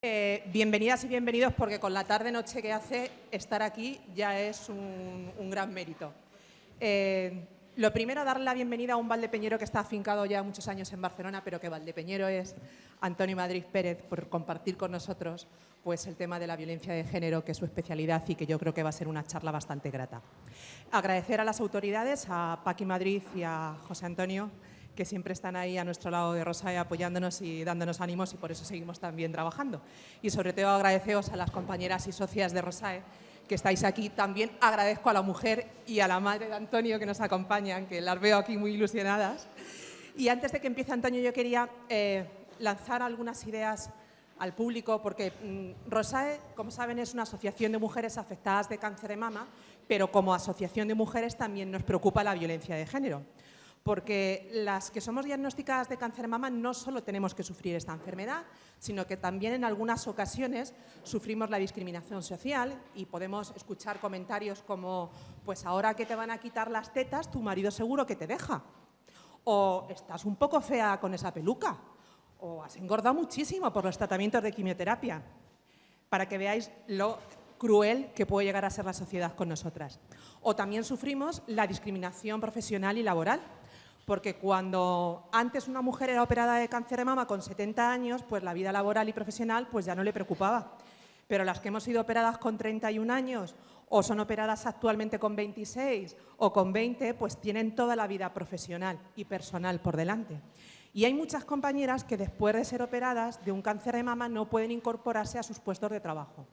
Bienvenidas y bienvenidos, porque con la tarde-noche que hace, estar aquí ya es un gran mérito. Lo primero, darle la bienvenida a un valdepeñero que está afincado ya muchos años en Barcelona, pero que valdepeñero es, Antonio Madrid Pérez, por compartir con nosotros pues, el tema de la violencia de género, que es su especialidad y que yo creo que va a ser una charla bastante grata. Agradecer a las autoridades, a Paqui Madrid y a José Antonio, que siempre están ahí a nuestro lado de Rosae apoyándonos y dándonos ánimos, y por eso seguimos también trabajando. Y sobre todo agradeceros a las compañeras y socias de Rosae que estáis aquí. También agradezco a la mujer y a la madre de Antonio que nos acompañan, que las veo aquí muy ilusionadas. Y antes de que empiece Antonio, yo quería lanzar algunas ideas al público, porque Rosae, como saben, es una asociación de mujeres afectadas de cáncer de mama, pero como asociación de mujeres también nos preocupa la violencia de género. Porque las que somos diagnosticadas de cáncer de mama no solo tenemos que sufrir esta enfermedad, sino que también en algunas ocasiones sufrimos la discriminación social y podemos escuchar comentarios como: pues ahora que te van a quitar las tetas, tu marido seguro que te deja. O estás un poco fea con esa peluca. O has engordado muchísimo por los tratamientos de quimioterapia. Para que veáis lo cruel que puede llegar a ser la sociedad con nosotras. O también sufrimos la discriminación profesional y laboral. Porque cuando antes una mujer era operada de cáncer de mama con 70 años, pues la vida laboral y profesional pues ya no le preocupaba. Pero las que hemos sido operadas con 31 años o son operadas actualmente con 26 o con 20, pues tienen toda la vida profesional y personal por delante. Y hay muchas compañeras que después de ser operadas de un cáncer de mama no pueden incorporarse a sus puestos de trabajo.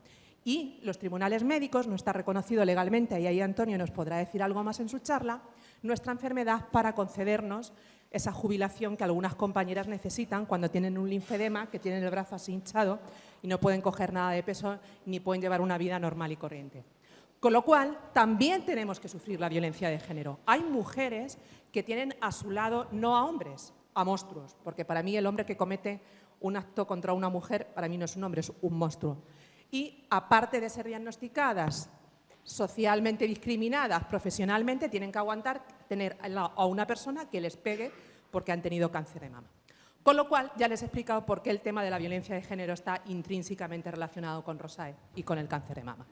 Y los tribunales médicos, no está reconocido legalmente, y ahí Antonio nos podrá decir algo más en su charla, nuestra enfermedad para concedernos esa jubilación que algunas compañeras necesitan cuando tienen un linfedema, que tienen el brazo así hinchado y no pueden coger nada de peso ni pueden llevar una vida normal y corriente. Con lo cual, también tenemos que sufrir la violencia de género. Hay mujeres que tienen a su lado no a hombres, a monstruos, porque para mí el hombre que comete un acto contra una mujer, para mí no es un hombre, es un monstruo. Y aparte de ser diagnosticadas, socialmente discriminadas, profesionalmente, tienen que aguantar tener a una persona que les pegue porque han tenido cáncer de mama. Con lo cual, ya les he explicado por qué el tema de la violencia de género está intrínsecamente relacionado con Rosae y con el cáncer de mama.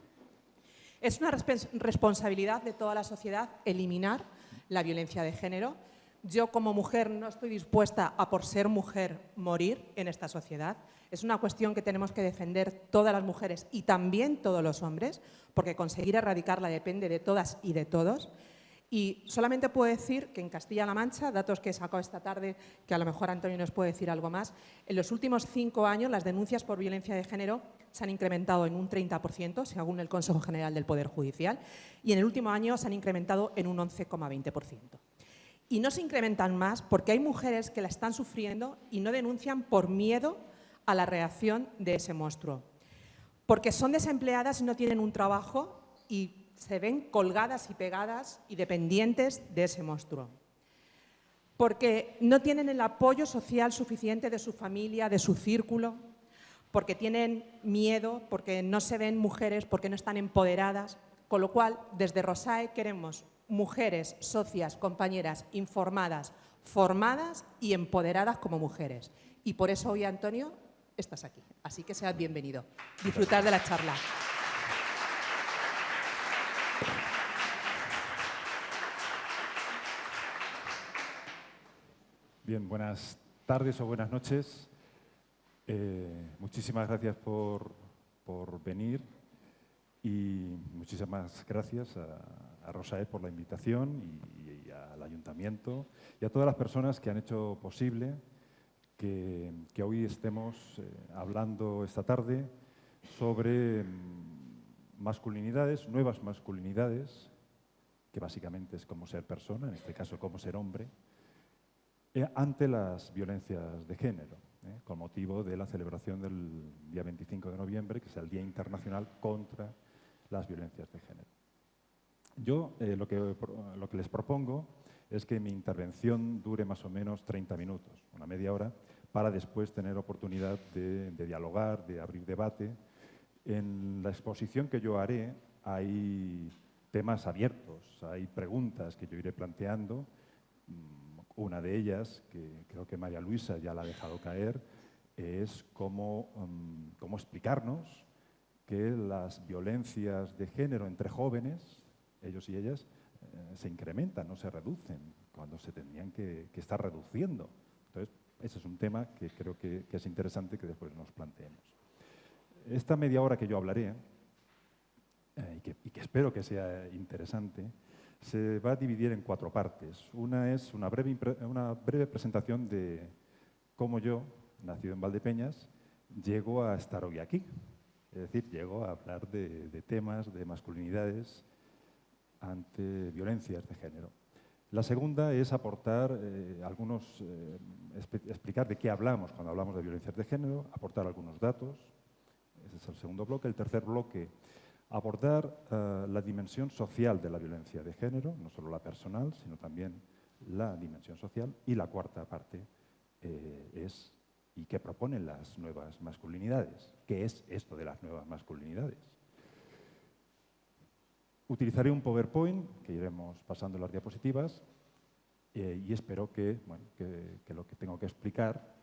Es una responsabilidad de toda la sociedad eliminar la violencia de género. Yo, como mujer, no estoy dispuesta a, por ser mujer, morir en esta sociedad. Es una cuestión que tenemos que defender todas las mujeres y también todos los hombres, porque conseguir erradicarla depende de todas y de todos. Y solamente puedo decir que en Castilla-La Mancha, datos que he sacado esta tarde, que a lo mejor Antonio nos puede decir algo más, en los últimos 5 años las denuncias por violencia de género se han incrementado en un 30%, según el Consejo General del Poder Judicial, y en el último año se han incrementado en un 11,20%. Y no se incrementan más porque hay mujeres que la están sufriendo y no denuncian por miedo a la reacción de ese monstruo. Porque son desempleadas y no tienen un trabajo y se ven colgadas y pegadas y dependientes de ese monstruo. Porque no tienen el apoyo social suficiente de su familia, de su círculo, porque tienen miedo, porque no se ven mujeres, porque no están empoderadas. Con lo cual, desde Rosae queremos mujeres, socias, compañeras informadas, formadas y empoderadas como mujeres. Y por eso hoy, Antonio, estás aquí. Así que seas bienvenido. Disfrutar de la charla. Bien, buenas tardes o buenas noches. Muchísimas gracias por venir y muchísimas gracias a Rosae por la invitación y al Ayuntamiento y a todas las personas que han hecho posible que hoy estemos hablando esta tarde sobre masculinidades, nuevas masculinidades, que básicamente es cómo ser persona, en este caso cómo ser hombre, ante las violencias de género, con motivo de la celebración del día 25 de noviembre, que es el Día Internacional contra las Violencias de Género. Yo lo que les propongo es que mi intervención dure más o menos 30 minutos, una media hora, para después tener oportunidad de dialogar, de abrir debate. En la exposición que yo haré hay temas abiertos, hay preguntas que yo iré planteando. Una de ellas, que creo que María Luisa ya la ha dejado caer, es cómo explicarnos que las violencias de género entre jóvenes, ellos y ellas, se incrementan, no se reducen, cuando se tendrían que estar reduciendo. Entonces, ese es un tema que creo que es interesante que después nos planteemos. Esta media hora que yo hablaré, y que espero que sea interesante, se va a dividir en 4 partes. Una es una breve presentación de cómo yo, nacido en Valdepeñas, llego a estar hoy aquí. Es decir, llego a hablar de temas, de masculinidades ante violencias de género. La segunda es aportar explicar de qué hablamos cuando hablamos de violencias de género, aportar algunos datos. Ese es el segundo bloque. El tercer bloque, abordar la dimensión social de la violencia de género, no solo la personal, sino también la dimensión social. Y la cuarta parte es ¿y qué proponen las nuevas masculinidades? ¿Qué es esto de las nuevas masculinidades? Utilizaré un PowerPoint, que iremos pasando las diapositivas, y espero que lo que tengo que explicar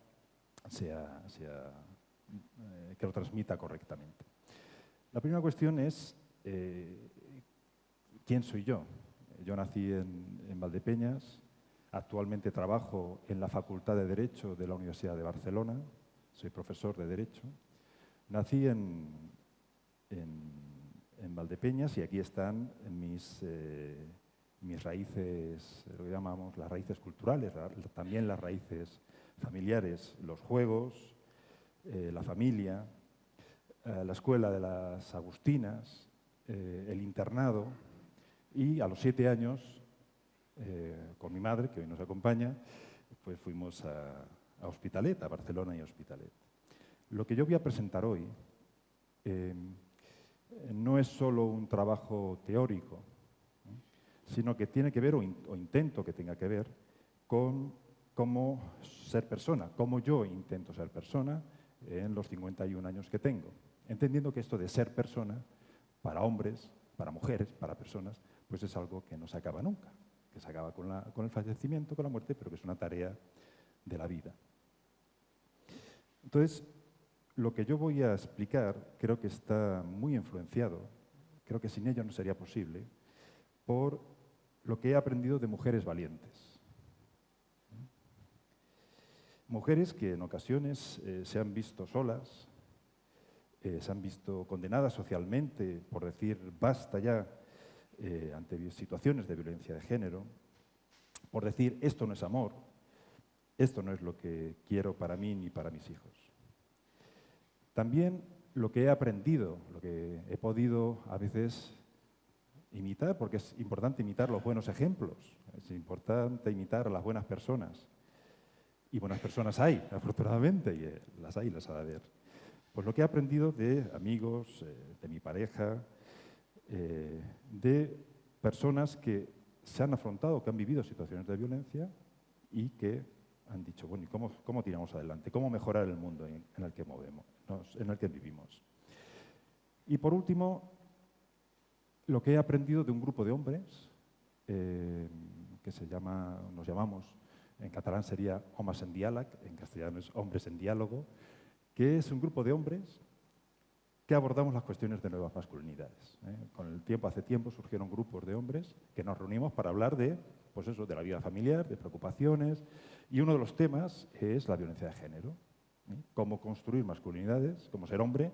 que lo transmita correctamente. La primera cuestión es ¿quién soy yo? Yo nací en Valdepeñas. Actualmente trabajo en la Facultad de Derecho de la Universidad de Barcelona, soy profesor de Derecho. Nací en Valdepeñas y aquí están mis raíces, lo que llamamos las raíces culturales, también las raíces familiares, los juegos, la familia, la escuela de las Agustinas, el internado, y a los 7 años, con mi madre, que hoy nos acompaña, pues fuimos a Hospitalet, a Barcelona y a Hospitalet. Lo que yo voy a presentar hoy no es solo un trabajo teórico, sino que tiene que ver, o intento que tenga que ver, con cómo ser persona, cómo yo intento ser persona en los 51 años que tengo. Entendiendo que esto de ser persona, para hombres, para mujeres, para personas, pues es algo que no se acaba nunca, que se acaba con el fallecimiento, con la muerte, pero que es una tarea de la vida. Entonces, lo que yo voy a explicar creo que está muy influenciado, creo que sin ello no sería posible, por lo que he aprendido de mujeres valientes. Mujeres que en ocasiones se han visto solas, se han visto condenadas socialmente por decir basta ya ante situaciones de violencia de género, por decir esto no es amor, esto no es lo que quiero para mí ni para mis hijos. También lo que he aprendido, lo que he podido a veces imitar, porque es importante imitar los buenos ejemplos, es importante imitar a las buenas personas. Y buenas personas hay, afortunadamente, y las hay, las ha de haber. Pues lo que he aprendido de amigos, de mi pareja, de personas que se han afrontado, que han vivido situaciones de violencia y que han dicho, bueno, ¿y cómo tiramos adelante? ¿Cómo mejorar el mundo en el que en el que vivimos? Y por último, lo que he aprendido de un grupo de hombres que nos llamamos, en catalán sería Homes en Diàleg, en castellano es Hombres en Diálogo, que es un grupo de hombres que abordamos las cuestiones de nuevas masculinidades. Con el tiempo, hace tiempo, surgieron grupos de hombres que nos reunimos para hablar de la vida familiar, de preocupaciones, y uno de los temas es la violencia de género. Cómo construir masculinidades, cómo ser hombre,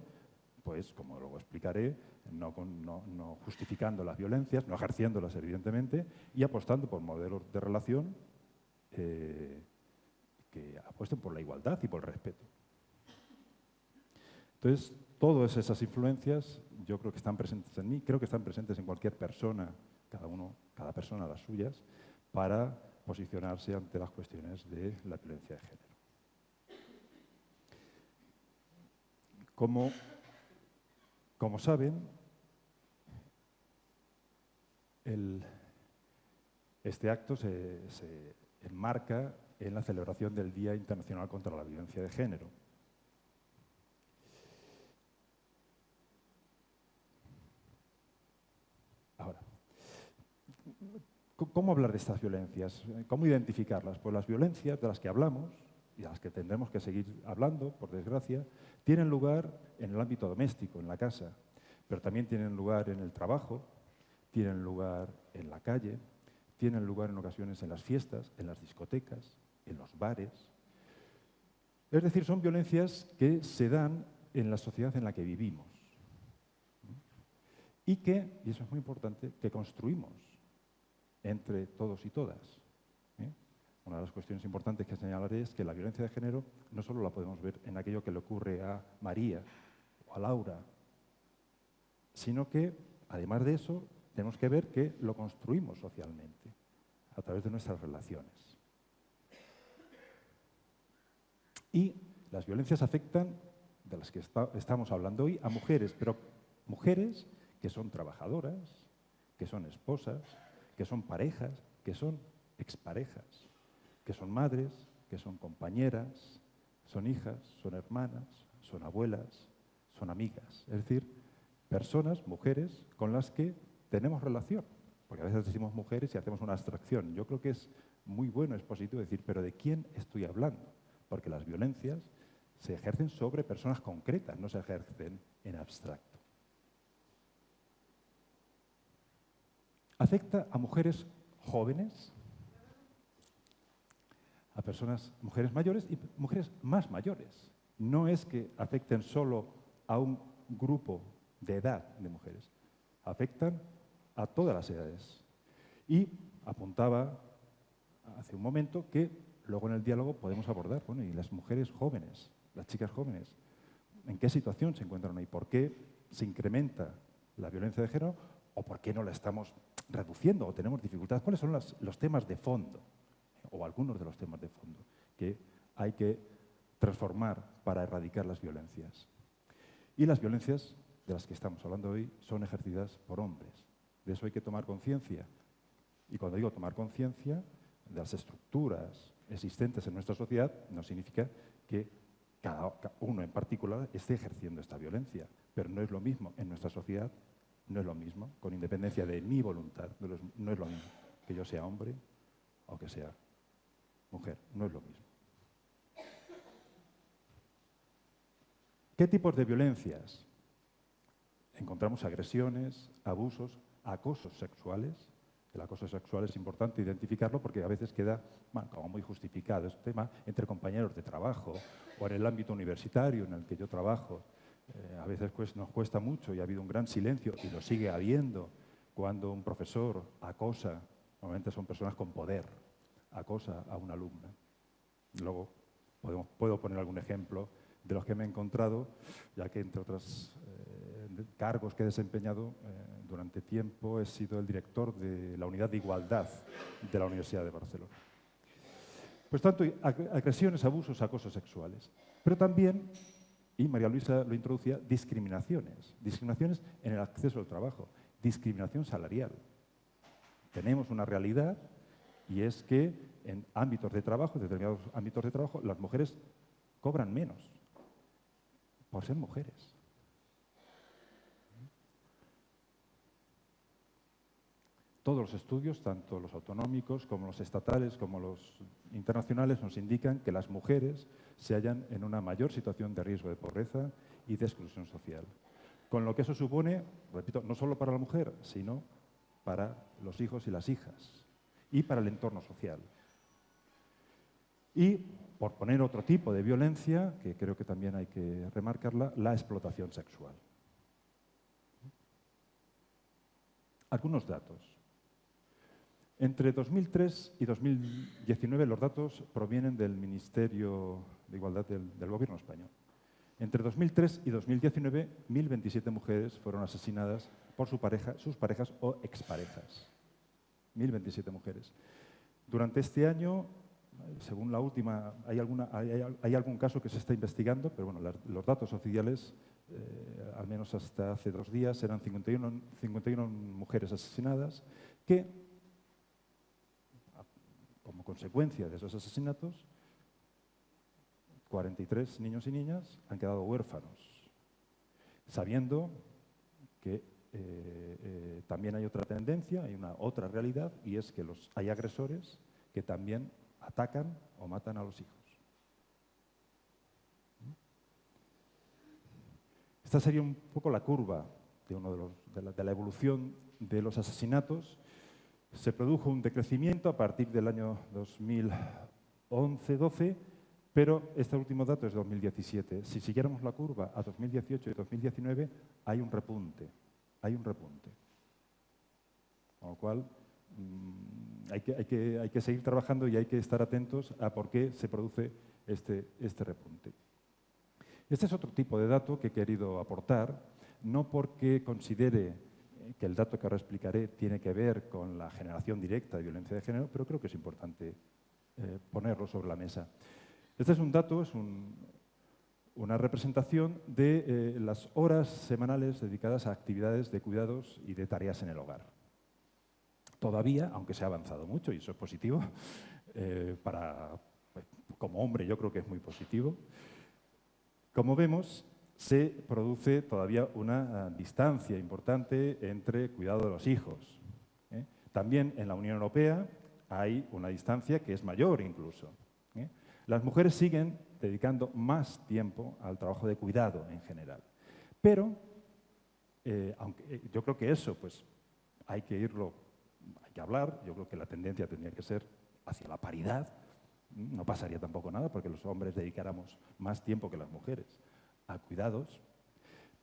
pues, como luego explicaré, no justificando las violencias, no ejerciéndolas, evidentemente, y apostando por modelos de relación que apuesten por la igualdad y por el respeto. Entonces, todas esas influencias yo creo que están presentes en mí, creo que están presentes en cualquier persona, cada persona las suyas, para posicionarse ante las cuestiones de la violencia de género. Como saben, este acto se enmarca en la celebración del Día Internacional contra la Violencia de Género. Ahora, ¿cómo hablar de estas violencias? ¿Cómo identificarlas? Pues las violencias de las que hablamos y de las que tendremos que seguir hablando, por desgracia, tienen lugar en el ámbito doméstico, en la casa, pero también tienen lugar en el trabajo, tienen lugar en la calle, tienen lugar en ocasiones en las fiestas, en las discotecas, en los bares. Es decir, son violencias que se dan en la sociedad en la que vivimos y que, y eso es muy importante, que construimos entre todos y todas. Una de las cuestiones importantes que señalaré es que la violencia de género no solo la podemos ver en aquello que le ocurre a María o a Laura, sino que, además de eso, tenemos que ver que lo construimos socialmente a través de nuestras relaciones. Y las violencias afectan, de las que estamos hablando hoy, a mujeres, pero mujeres que son trabajadoras, que son esposas, que son parejas, que son exparejas, que son madres, que son compañeras, son hijas, son hermanas, son abuelas, son amigas. Es decir, personas, mujeres, con las que tenemos relación. Porque a veces decimos mujeres y hacemos una abstracción. Yo creo que es muy bueno, es positivo decir, pero ¿de quién estoy hablando? Porque las violencias se ejercen sobre personas concretas, no se ejercen en abstracto. Afecta a mujeres jóvenes, a personas, mujeres mayores y mujeres más mayores. No es que afecten solo a un grupo de edad de mujeres, afectan a todas las edades. Y apuntaba hace un momento que luego en el diálogo podemos abordar, bueno, y las mujeres jóvenes, las chicas jóvenes, ¿en qué situación se encuentran hoy? ¿Por qué se incrementa la violencia de género o por qué no la estamos reduciendo o tenemos dificultades? ¿Cuáles son los temas de fondo o algunos de los temas de fondo que hay que transformar para erradicar las violencias? Y las violencias de las que estamos hablando hoy son ejercidas por hombres. De eso hay que tomar conciencia. Y cuando digo tomar conciencia de las estructuras existentes en nuestra sociedad, no significa que cada uno en particular esté ejerciendo esta violencia. Pero no es lo mismo en nuestra sociedad, no es lo mismo, con independencia de mi voluntad, no es lo mismo que yo sea hombre o que sea mujer, no es lo mismo. ¿Qué tipos de violencias? Encontramos agresiones, abusos, acosos sexuales. El acoso sexual es importante identificarlo porque a veces queda como muy justificado. Es un tema entre compañeros de trabajo o en el ámbito universitario en el que yo trabajo. A veces nos cuesta mucho y ha habido un gran silencio y lo sigue habiendo cuando un profesor acosa, normalmente son personas con poder, acosa a una alumna. Luego puedo poner algún ejemplo de los que me he encontrado, ya que entre otros cargos que he desempeñado durante tiempo he sido el director de la Unidad de Igualdad de la Universidad de Barcelona. Pues tanto agresiones, abusos, acosos sexuales, pero también, y María Luisa lo introducía, discriminaciones. Discriminaciones en el acceso al trabajo, discriminación salarial. Tenemos una realidad y es que en ámbitos de trabajo, en determinados ámbitos de trabajo, las mujeres cobran menos por ser mujeres. Todos los estudios, tanto los autonómicos como los estatales, como los internacionales, nos indican que las mujeres se hallan en una mayor situación de riesgo de pobreza y de exclusión social. Con lo que eso supone, repito, no solo para la mujer, sino para los hijos y las hijas y para el entorno social. Y, por poner otro tipo de violencia, que creo que también hay que remarcarla, la explotación sexual. Algunos datos. Entre 2003 y 2019 los datos provienen del Ministerio de Igualdad del Gobierno español. Entre 2003 y 2019, 1.027 mujeres fueron asesinadas por sus parejas o exparejas. 1.027 mujeres. Durante este año, según la última, hay algún caso que se está investigando, pero bueno, los datos oficiales, al menos hasta hace 2 días, eran 51 mujeres asesinadas que, como consecuencia de esos asesinatos, 43 niños y niñas han quedado huérfanos, sabiendo que también hay otra tendencia, hay una otra realidad, y es que hay agresores que también atacan o matan a los hijos. Esta sería un poco la curva de la evolución de los asesinatos. Se produjo un decrecimiento a partir del año 2011-12, pero este último dato es de 2017. Si siguiéramos la curva a 2018 y 2019, hay un repunte. Hay un repunte. Con lo cual, hay que seguir trabajando y hay que estar atentos a por qué se produce este repunte. Este es otro tipo de dato que he querido aportar, no porque considere que el dato que ahora explicaré tiene que ver con la generación directa de violencia de género, pero creo que es importante ponerlo sobre la mesa. Este es un dato, es una representación de las horas semanales dedicadas a actividades de cuidados y de tareas en el hogar. Todavía, aunque se ha avanzado mucho, y eso es positivo, como hombre yo creo que es muy positivo, como vemos, se produce todavía una distancia importante entre cuidado de los hijos. También en la Unión Europea hay una distancia que es mayor incluso. Las mujeres siguen dedicando más tiempo al trabajo de cuidado en general. Pero, aunque yo creo que eso pues, hay que hablar, yo creo que la tendencia tendría que ser hacia la paridad. No pasaría tampoco nada porque los hombres dedicáramos más tiempo que las mujeres a cuidados.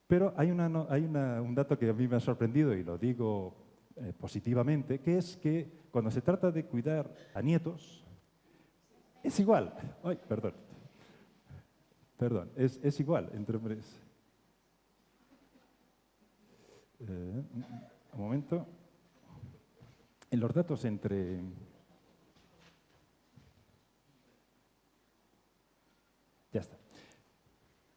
Pero hay un dato que a mí me ha sorprendido y lo digo positivamente, que es que cuando se trata de cuidar a nietos, es igual. Ay, perdón. Perdón, es igual entre hombres. Un momento. En los datos entre... Ya está.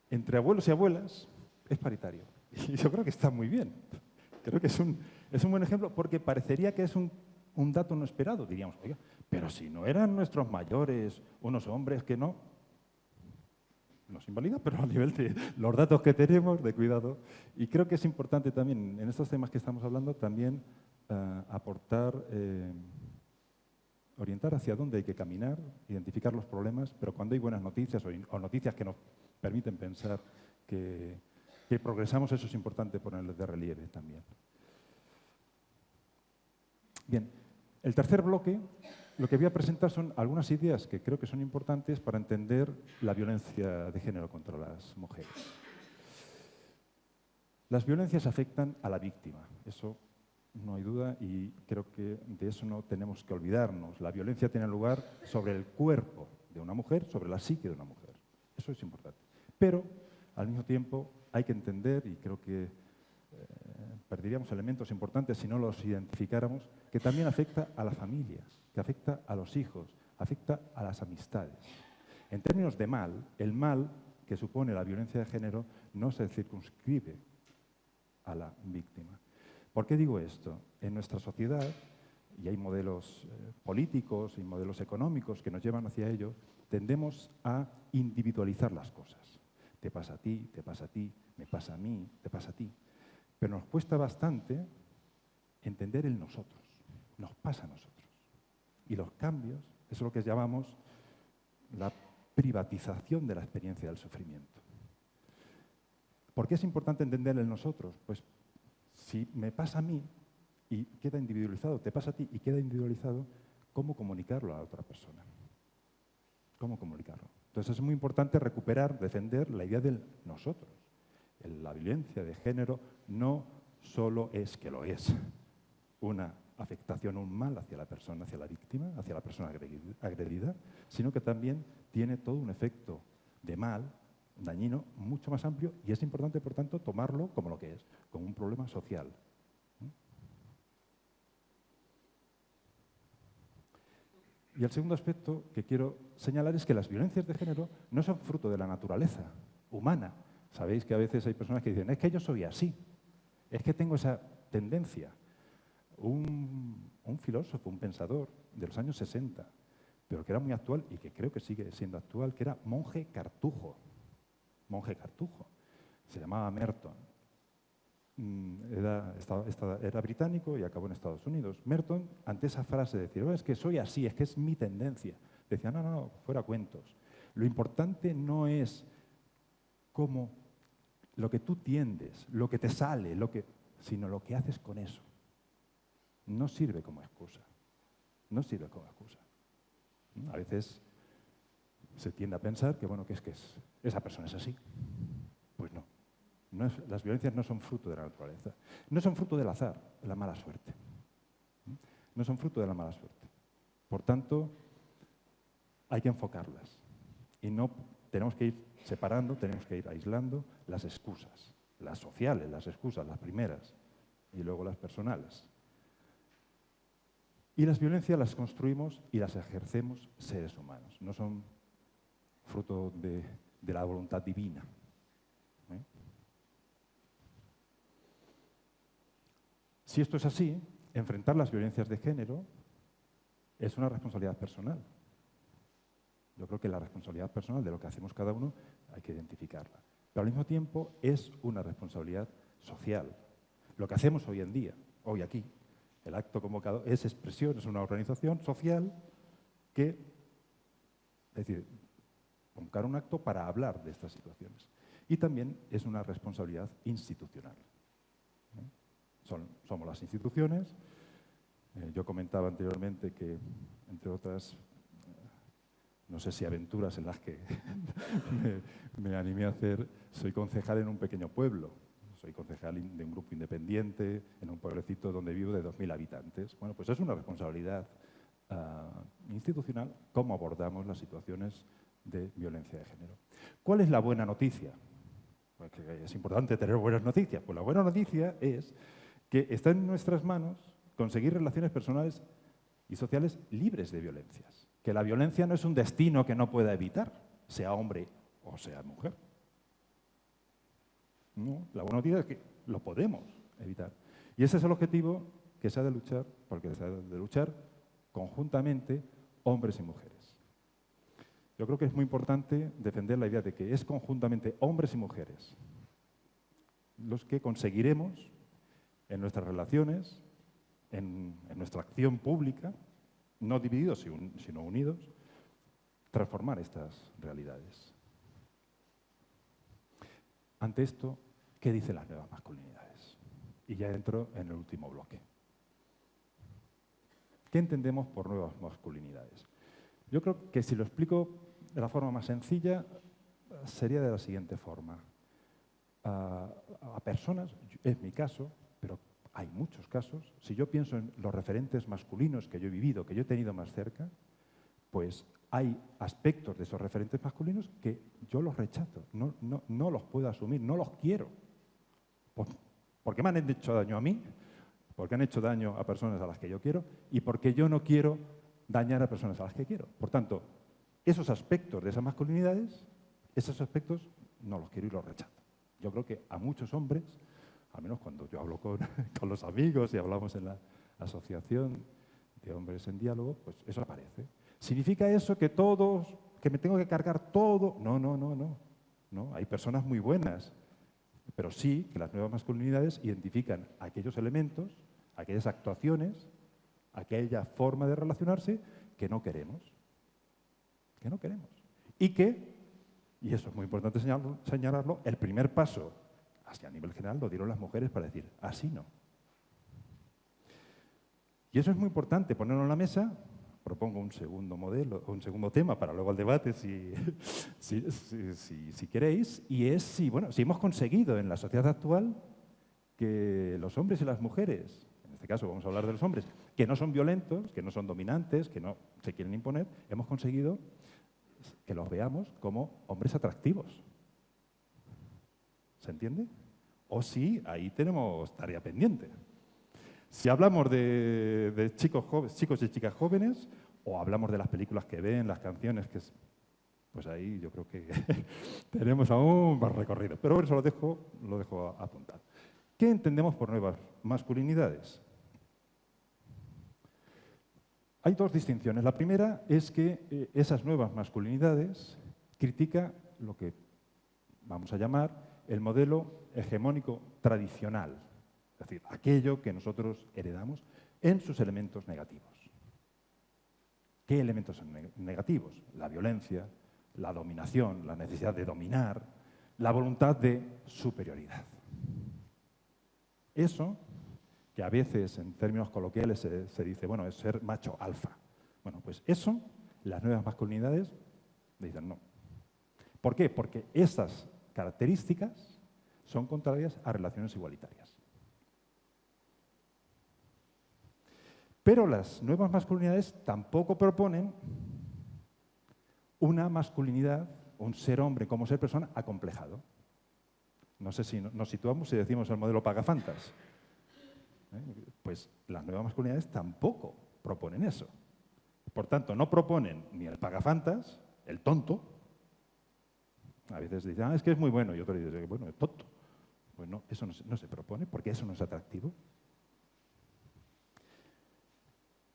Entre abuelos y abuelas es paritario. Y yo creo que está muy bien. Creo que es un buen ejemplo porque parecería que es un dato no esperado. Diríamos, oiga, pero si no eran nuestros mayores unos hombres que no nos invalida, pero a nivel de los datos que tenemos de cuidado. Y creo que es importante también, en estos temas que estamos hablando, también aportar, orientar hacia dónde hay que caminar, identificar los problemas, pero cuando hay buenas noticias o noticias que nos permiten pensar que progresamos, eso es importante ponerles de relieve también. Bien, el tercer bloque, lo que voy a presentar son algunas ideas que creo que son importantes para entender la violencia de género contra las mujeres. Las violencias afectan a la víctima, eso no hay duda y creo que de eso no tenemos que olvidarnos. La violencia tiene lugar sobre el cuerpo de una mujer, sobre la psique de una mujer. Eso es importante. Pero, al mismo tiempo, hay que entender, y creo que perderíamos elementos importantes si no los identificáramos, que también afecta a las familias, que afecta a los hijos, afecta a las amistades. En términos de mal, el mal que supone la violencia de género no se circunscribe a la víctima. ¿Por qué digo esto? En nuestra sociedad, y hay modelos políticos y modelos económicos que nos llevan hacia ello, tendemos a individualizar las cosas. Te pasa a ti, te pasa a ti, me pasa a mí, te pasa a ti. Pero nos cuesta bastante entender el nosotros. Nos pasa a nosotros. Y los cambios, eso es lo que llamamos la privatización de la experiencia del sufrimiento. ¿Por qué es importante entender el nosotros? Pues si me pasa a mí y queda individualizado, te pasa a ti y queda individualizado, ¿cómo comunicarlo a la otra persona? ¿Cómo comunicarlo? Entonces es muy importante recuperar, defender la idea del nosotros. La violencia de género no solo es, que lo es, una afectación, un mal hacia la persona, hacia la víctima, hacia la persona agredida, sino que también tiene todo un efecto de mal, dañino, mucho más amplio, y es importante, por tanto, tomarlo como lo que es, como un problema social. Y el segundo aspecto que quiero señalar es que las violencias de género no son fruto de la naturaleza humana. Sabéis que a veces hay personas que dicen, es que yo soy así, es que tengo esa tendencia. Un filósofo, un pensador de los años 60, pero que era muy actual y que creo que sigue siendo actual, que era Monje Cartujo. Monje Cartujo. Se llamaba Merton. Era británico y acabó en Estados Unidos. Merton, ante esa frase de decir, es que soy así, es que es mi tendencia, decía, no, fuera cuentos. Lo importante no es cómo lo que tú tiendes, lo que te sale, sino lo que haces con eso. No sirve como excusa. No sirve como excusa. A veces se tiende a pensar que, bueno, esa persona es así. Pues no. Las violencias no son fruto de la naturaleza. No son fruto del azar, de la mala suerte. No son fruto de la mala suerte. Por tanto, hay que enfocarlas. Y no tenemos que ir separando, tenemos que ir aislando las excusas, las sociales, las excusas, las primeras, y luego las personales. Y las violencias las construimos y las ejercemos seres humanos. No son fruto de la voluntad divina. Si esto es así, enfrentar las violencias de género es una responsabilidad personal. Yo creo que la responsabilidad personal de lo que hacemos cada uno hay que identificarla. Pero al mismo tiempo es una responsabilidad social. Lo que hacemos hoy en día, hoy aquí, el acto convocado es expresión, es una organización social que, es decir, convocar un acto para hablar de estas situaciones. Y también es una responsabilidad institucional. Somos las instituciones. Yo comentaba anteriormente que, entre otras, no sé si aventuras en las que me animé a hacer, soy concejal en un pequeño pueblo. Soy concejal de un grupo independiente en un pueblecito donde vivo de 2.000 habitantes. Bueno, pues es una responsabilidad institucional cómo abordamos las situaciones de violencia de género. ¿Cuál es la buena noticia? Porque es importante tener buenas noticias. Pues la buena noticia es que está en nuestras manos conseguir relaciones personales y sociales libres de violencias. Que la violencia no es un destino que no pueda evitar, sea hombre o sea mujer. No, la buena noticia es que lo podemos evitar. Y ese es el objetivo que se ha de luchar, porque se ha de luchar conjuntamente hombres y mujeres. Yo creo que es muy importante defender la idea de que es conjuntamente hombres y mujeres los que conseguiremos en nuestras relaciones, en nuestra acción pública, no divididos sino unidos, transformar estas realidades. Ante esto, ¿qué dicen las nuevas masculinidades? Y ya entro en el último bloque. ¿Qué entendemos por nuevas masculinidades? Yo creo que si lo explico de la forma más sencilla, sería de la siguiente forma. A personas, es mi caso, pero hay muchos casos, si yo pienso en los referentes masculinos que yo he vivido, que yo he tenido más cerca, pues hay aspectos de esos referentes masculinos que yo los rechazo, no los puedo asumir, no los quiero. Porque me han hecho daño a mí, porque han hecho daño a personas a las que yo quiero y porque yo no quiero dañar a personas a las que quiero. Por tanto, esos aspectos de esas masculinidades, esos aspectos no los quiero y los rechazo. Yo creo que a muchos hombres, al menos cuando yo hablo con los amigos y hablamos en la asociación de hombres en diálogo, pues eso aparece. ¿Significa eso que me tengo que cargar todo? No, hay personas muy buenas, pero sí que las nuevas masculinidades identifican aquellos elementos, aquellas actuaciones, aquella forma de relacionarse que no queremos. Que no queremos. Y eso es muy importante señalarlo, el primer paso hacia a nivel general lo dieron las mujeres para decir, así no. Y eso es muy importante ponerlo en la mesa. Propongo un segundo modelo, un segundo tema para luego el debate, si queréis, y es si hemos conseguido en la sociedad actual que los hombres y las mujeres, en este caso vamos a hablar de los hombres, que no son violentos, que no son dominantes, que no se quieren imponer, hemos conseguido que los veamos como hombres atractivos. ¿Se entiende? O sí, ahí tenemos tarea pendiente. Si hablamos de chicos y chicas jóvenes, o hablamos de las películas que ven, las canciones, pues ahí yo creo que tenemos aún más recorrido. Pero eso lo dejo apuntado. ¿Qué entendemos por nuevas masculinidades? Hay dos distinciones. La primera es que esas nuevas masculinidades critica lo que vamos a llamar el modelo hegemónico tradicional. Es decir, aquello que nosotros heredamos en sus elementos negativos. ¿Qué elementos son negativos? La violencia, la dominación, la necesidad de dominar, la voluntad de superioridad. Eso, que a veces en términos coloquiales se dice, bueno, es ser macho alfa. Bueno, pues eso, las nuevas masculinidades dicen no. ¿Por qué? Porque esas características son contrarias a relaciones igualitarias. Pero las nuevas masculinidades tampoco proponen una masculinidad, un ser hombre como ser persona acomplejado. No sé si nos situamos y decimos el modelo pagafantas. Pues las nuevas masculinidades tampoco proponen eso. Por tanto, no proponen ni el pagafantas, el tonto. A veces dicen, es que es muy bueno, y otro dice, bueno, es tonto. Pues no, eso no se propone, porque eso no es atractivo.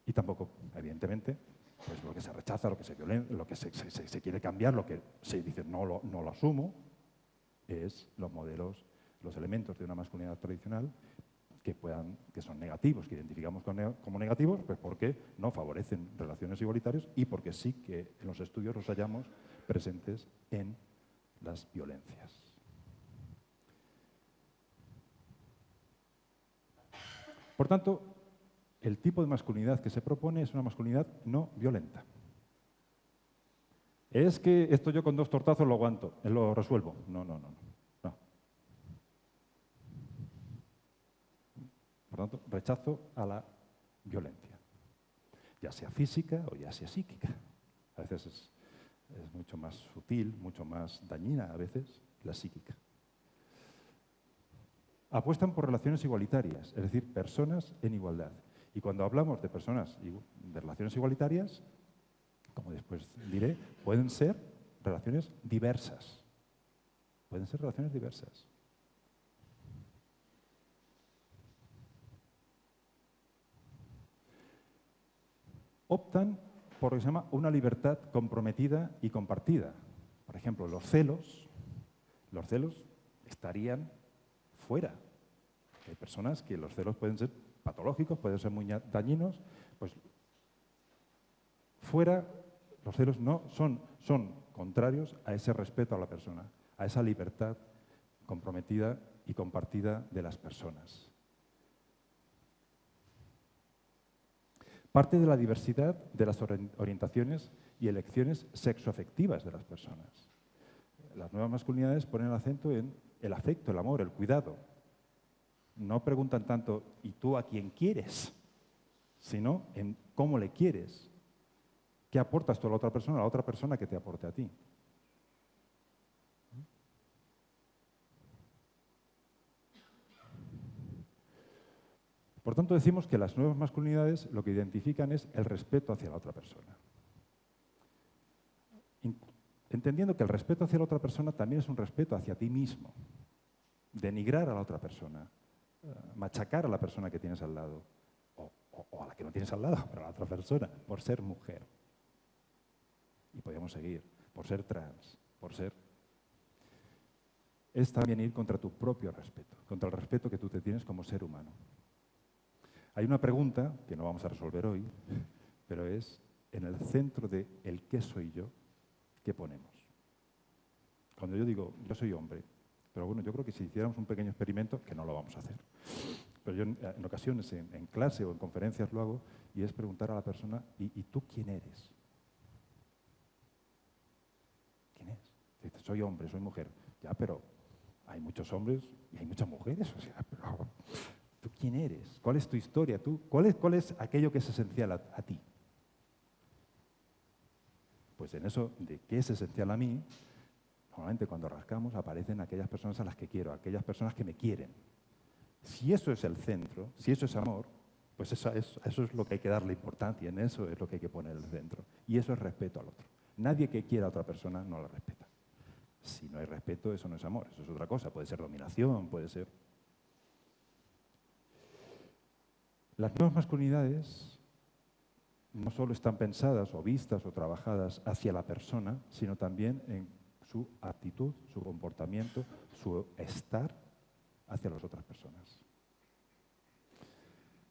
Y tampoco, evidentemente, pues lo que se rechaza, lo que se violenta, lo que se quiere cambiar, lo que se dice no lo asumo, es los modelos, los elementos de una masculinidad tradicional que son negativos, que identificamos como negativos, pues porque no favorecen relaciones igualitarias y porque sí que en los estudios los hallamos presentes en las violencias. Por tanto, el tipo de masculinidad que se propone es una masculinidad no violenta. Es que esto yo con 2 tortazos lo aguanto, lo resuelvo. No. Por tanto, rechazo a la violencia, ya sea física o ya sea psíquica. A veces es mucho más sutil, mucho más dañina a veces la psíquica. Apuestan por relaciones igualitarias, es decir, personas en igualdad. Y cuando hablamos de personas de relaciones igualitarias, como después diré, pueden ser relaciones diversas. Pueden ser relaciones diversas. Optan por lo que se llama una libertad comprometida y compartida. Por ejemplo, los celos estarían fuera. Hay personas que los celos pueden ser patológicos, pueden ser muy dañinos, pues fuera los celos no son contrarios a ese respeto a la persona, a esa libertad comprometida y compartida de las personas. Parte de la diversidad de las orientaciones y elecciones sexoafectivas de las personas. Las nuevas masculinidades ponen el acento en el afecto, el amor, el cuidado. No preguntan tanto, ¿y tú a quién quieres?, sino en cómo le quieres. ¿Qué aportas tú a la otra persona que te aporte a ti? Por tanto, decimos que las nuevas masculinidades lo que identifican es el respeto hacia la otra persona. Entendiendo que el respeto hacia la otra persona también es un respeto hacia ti mismo. Denigrar a la otra persona, machacar a la persona que tienes al lado, o a la que no tienes al lado, pero a la otra persona, por ser mujer. Y podríamos seguir, por ser trans, por ser... Es también ir contra tu propio respeto, contra el respeto que tú te tienes como ser humano. Hay una pregunta que no vamos a resolver hoy, pero es en el centro de el qué soy yo, ¿qué ponemos? Cuando yo digo, yo soy hombre, pero bueno, yo creo que si hiciéramos un pequeño experimento, que no lo vamos a hacer, pero yo en ocasiones en clase o en conferencias lo hago, y es preguntar a la persona, ¿y tú quién eres? ¿Quién es? Dice, soy hombre, soy mujer. Ya, pero hay muchos hombres y hay muchas mujeres, o sea, pero... ¿Tú quién eres? ¿Cuál es tu historia? ¿Cuál es aquello que es esencial a ti? Pues en eso de qué es esencial a mí, normalmente cuando rascamos aparecen aquellas personas a las que quiero, aquellas personas que me quieren. Si eso es el centro, si eso es amor, pues eso es lo que hay que darle importancia, en eso es lo que hay que poner el centro. Y eso es respeto al otro. Nadie que quiera a otra persona no la respeta. Si no hay respeto, eso no es amor, eso es otra cosa. Puede ser dominación, puede ser... Las nuevas masculinidades no solo están pensadas o vistas o trabajadas hacia la persona, sino también en su actitud, su comportamiento, su estar hacia las otras personas.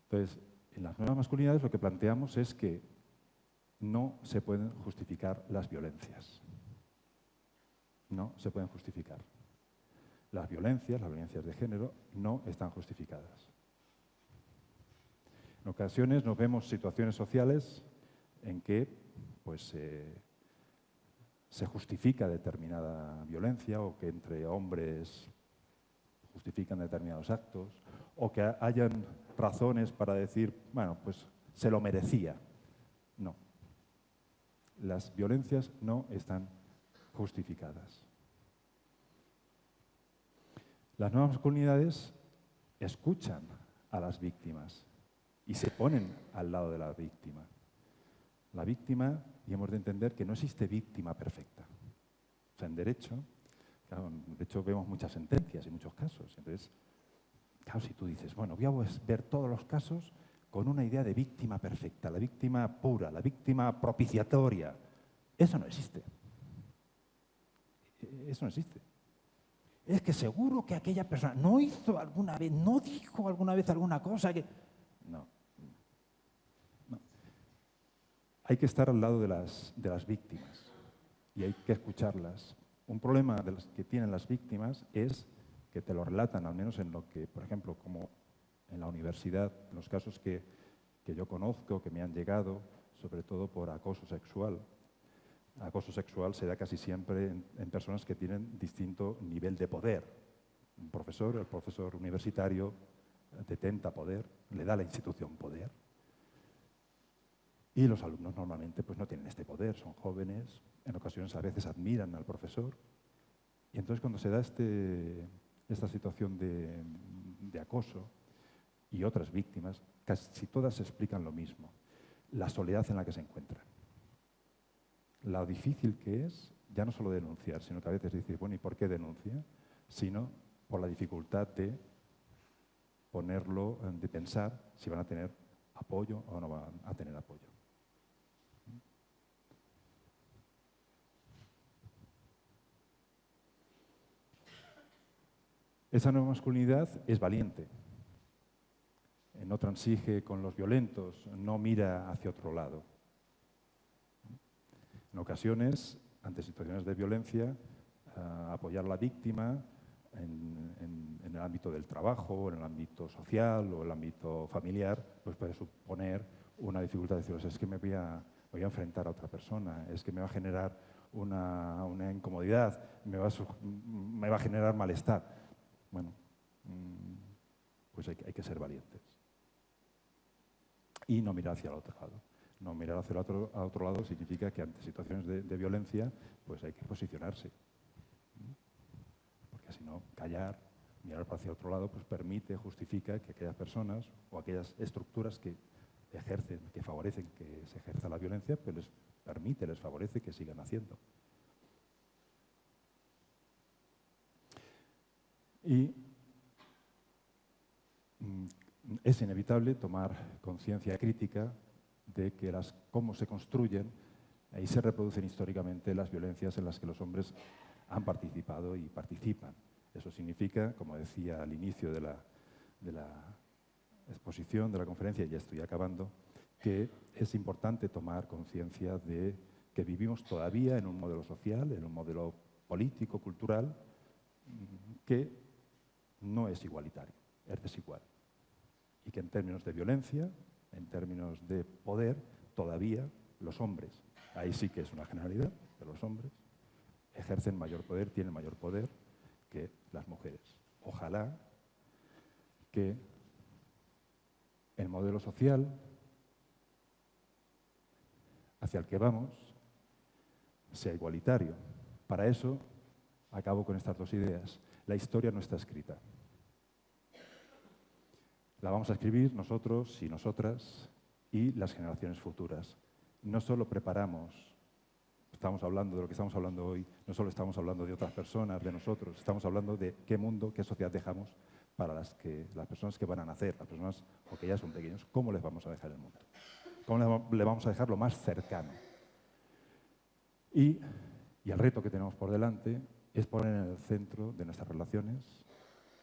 Entonces, en las nuevas masculinidades lo que planteamos es que no se pueden justificar las violencias. No se pueden justificar. las violencias de género, no están justificadas. En ocasiones nos vemos situaciones sociales en que pues, se justifica determinada violencia o que entre hombres justifican determinados actos o que hayan razones para decir, bueno, pues se lo merecía. No. Las violencias no están justificadas. Las nuevas masculinidades escuchan a las víctimas y se ponen al lado de la víctima. La víctima, y hemos de entender que no existe víctima perfecta. O sea, en derecho, claro, de hecho vemos muchas sentencias y muchos casos. Entonces, claro, si tú dices, bueno, voy a ver todos los casos con una idea de víctima perfecta, la víctima pura, la víctima propiciatoria, eso no existe. Eso no existe. Es que seguro que aquella persona no hizo alguna vez, no dijo alguna vez alguna cosa que... No. Hay que estar al lado de las víctimas y hay que escucharlas. Un problema de los que tienen las víctimas es que te lo relatan, al menos en lo que, por ejemplo, como en la universidad, en los casos que yo conozco, que me han llegado, sobre todo por acoso sexual. Acoso sexual se da casi siempre en personas que tienen distinto nivel de poder. El profesor universitario detenta poder, le da a la institución poder. Y los alumnos normalmente pues, no tienen este poder, son jóvenes, en ocasiones a veces admiran al profesor. Y entonces cuando se da esta situación de acoso y otras víctimas, casi todas explican lo mismo, la soledad en la que se encuentran. Lo difícil que es, ya no solo denunciar, sino que a veces dices, bueno, ¿y por qué denuncia? Sino por la dificultad de ponerlo, de pensar si van a tener apoyo o no van a tener apoyo. Esa nueva masculinidad es valiente, no transige con los violentos, no mira hacia otro lado. En ocasiones, ante situaciones de violencia, apoyar a la víctima en el ámbito del trabajo, en el ámbito social o en el ámbito familiar, pues puede suponer una dificultad de decir, es que me voy a enfrentar a otra persona, es que me va a generar una incomodidad, me va a generar malestar. Bueno, pues hay que ser valientes. Y no mirar hacia el otro lado. No mirar hacia el otro lado significa que ante situaciones de violencia pues hay que posicionarse. Porque si no, callar, mirar hacia otro lado, pues permite, justifica que aquellas personas o aquellas estructuras que ejercen, que favorecen que se ejerza la violencia, pues les permite, les favorece que sigan haciendo. Y es inevitable tomar conciencia crítica de que cómo se construyen y se reproducen históricamente las violencias en las que los hombres han participado y participan. Eso significa, como decía al inicio de la exposición, de la conferencia, y ya estoy acabando, que es importante tomar conciencia de que vivimos todavía en un modelo social, en un modelo político, cultural, que no es igualitario, es desigual. Y que en términos de violencia, en términos de poder, todavía los hombres, ahí sí que es una generalidad, pero los hombres ejercen mayor poder, tienen mayor poder que las mujeres. Ojalá que el modelo social hacia el que vamos sea igualitario. Para eso, acabo con estas dos ideas. La historia no está escrita. La vamos a escribir nosotros y nosotras y las generaciones futuras. No solo preparamos, estamos hablando de lo que estamos hablando hoy, no solo estamos hablando de otras personas, de nosotros, estamos hablando de qué mundo, qué sociedad dejamos para las personas que van a nacer, las personas o que ya son pequeños, ¿cómo les vamos a dejar el mundo? ¿Cómo le vamos a dejar lo más cercano? Y el reto que tenemos por delante es poner en el centro de nuestras relaciones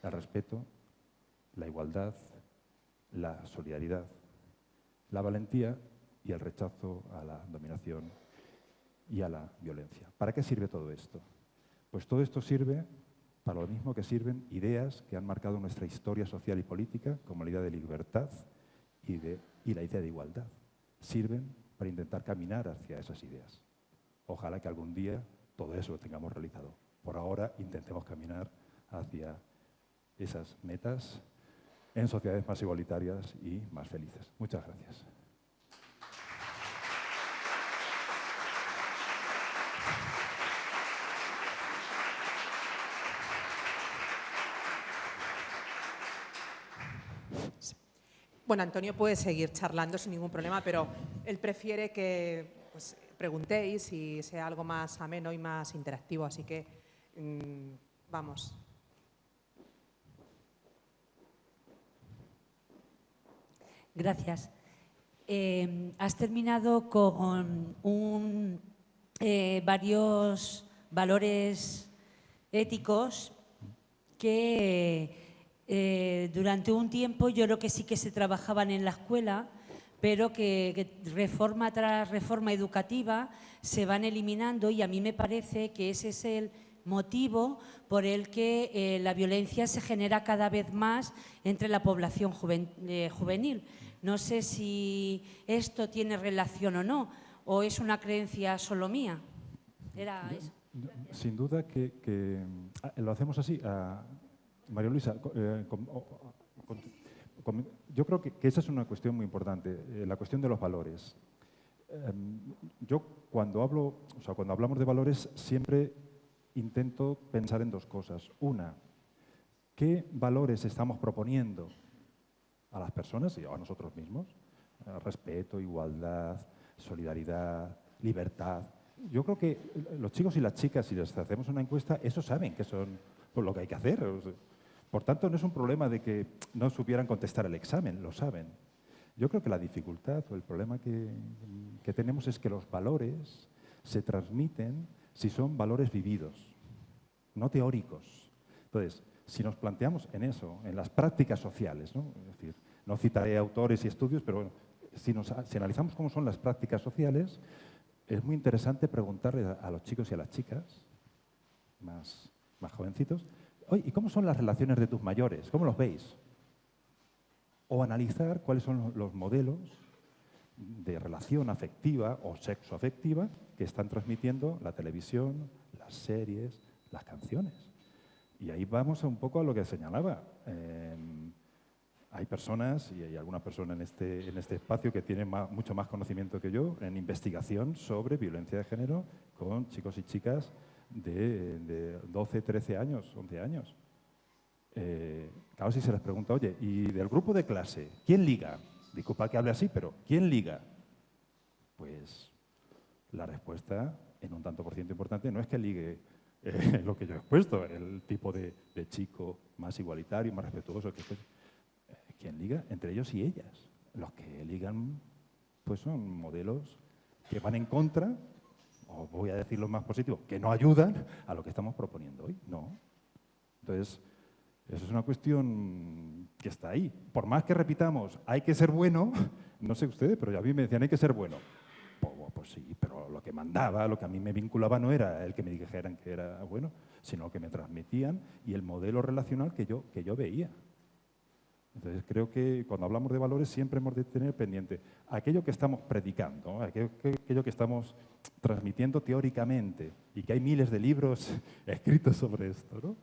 el respeto, la igualdad, la solidaridad, la valentía y el rechazo a la dominación y a la violencia. ¿Para qué sirve todo esto? Pues todo esto sirve para lo mismo que sirven ideas que han marcado nuestra historia social y política, como la idea de libertad y la idea de igualdad. Sirven para intentar caminar hacia esas ideas. Ojalá que algún día todo eso lo tengamos realizado. Por ahora intentemos caminar hacia esas metas en sociedades más igualitarias y más felices. Muchas gracias. Bueno, Antonio puede seguir charlando sin ningún problema, pero él prefiere que pues, preguntéis y sea algo más ameno y más interactivo, así que vamos. Gracias. Has terminado con varios valores éticos que durante un tiempo yo creo que sí que se trabajaban en la escuela, pero que reforma tras reforma educativa se van eliminando, y a mí me parece que ese es el motivo por el que la violencia se genera cada vez más entre la población juvenil. No sé si esto tiene relación o no, o es una creencia solo mía. Era eso. Sin duda que lo hacemos así. María Luisa, yo creo que esa es una cuestión muy importante, la cuestión de los valores. Yo cuando hablamos de valores siempre intento pensar en dos cosas. Una, ¿qué valores estamos proponiendo a las personas y a nosotros mismos? Respeto, igualdad, solidaridad, libertad. Yo creo que los chicos y las chicas, si les hacemos una encuesta, eso saben que son lo que hay que hacer. Por tanto, no es un problema de que no supieran contestar el examen, lo saben. Yo creo que la dificultad o el problema que tenemos es que los valores se transmiten si son valores vividos, no teóricos. Entonces, si nos planteamos en eso, en las prácticas sociales, ¿no? Es decir, no citaré autores y estudios, pero si analizamos cómo son las prácticas sociales, es muy interesante preguntarle a los chicos y a las chicas, más jovencitos, oye, ¿y cómo son las relaciones de tus mayores? ¿Cómo los veis? O analizar cuáles son los modelos de relación afectiva o sexoafectiva que están transmitiendo la televisión, las series, las canciones. Y ahí vamos un poco a lo que señalaba. Hay personas, y hay alguna persona en este espacio que tiene mucho más conocimiento que yo en investigación sobre violencia de género con chicos y chicas de 12, 13 años, 11 años. Claro, si se les pregunta, oye, ¿y del grupo de clase, quién liga? Disculpa que hable así, pero ¿quién liga? Pues la respuesta, en un tanto por ciento importante, no es que ligue lo que yo he expuesto, el tipo de chico más igualitario, más respetuoso. ¿Quién liga? Entre ellos y ellas. Los que ligan pues son modelos que van en contra, o voy a decir lo más positivo, que no ayudan a lo que estamos proponiendo hoy. No. Entonces, eso es una cuestión que está ahí. Por más que repitamos, hay que ser bueno, no sé ustedes, pero a mí me decían, hay que ser bueno. Pues sí, pero lo que mandaba, lo que a mí me vinculaba no era el que me dijeran que era bueno, sino que me transmitían y el modelo relacional que yo veía. Entonces creo que cuando hablamos de valores siempre hemos de tener pendiente aquello que estamos predicando, aquello que estamos transmitiendo teóricamente y que hay miles de libros escritos sobre esto, ¿no?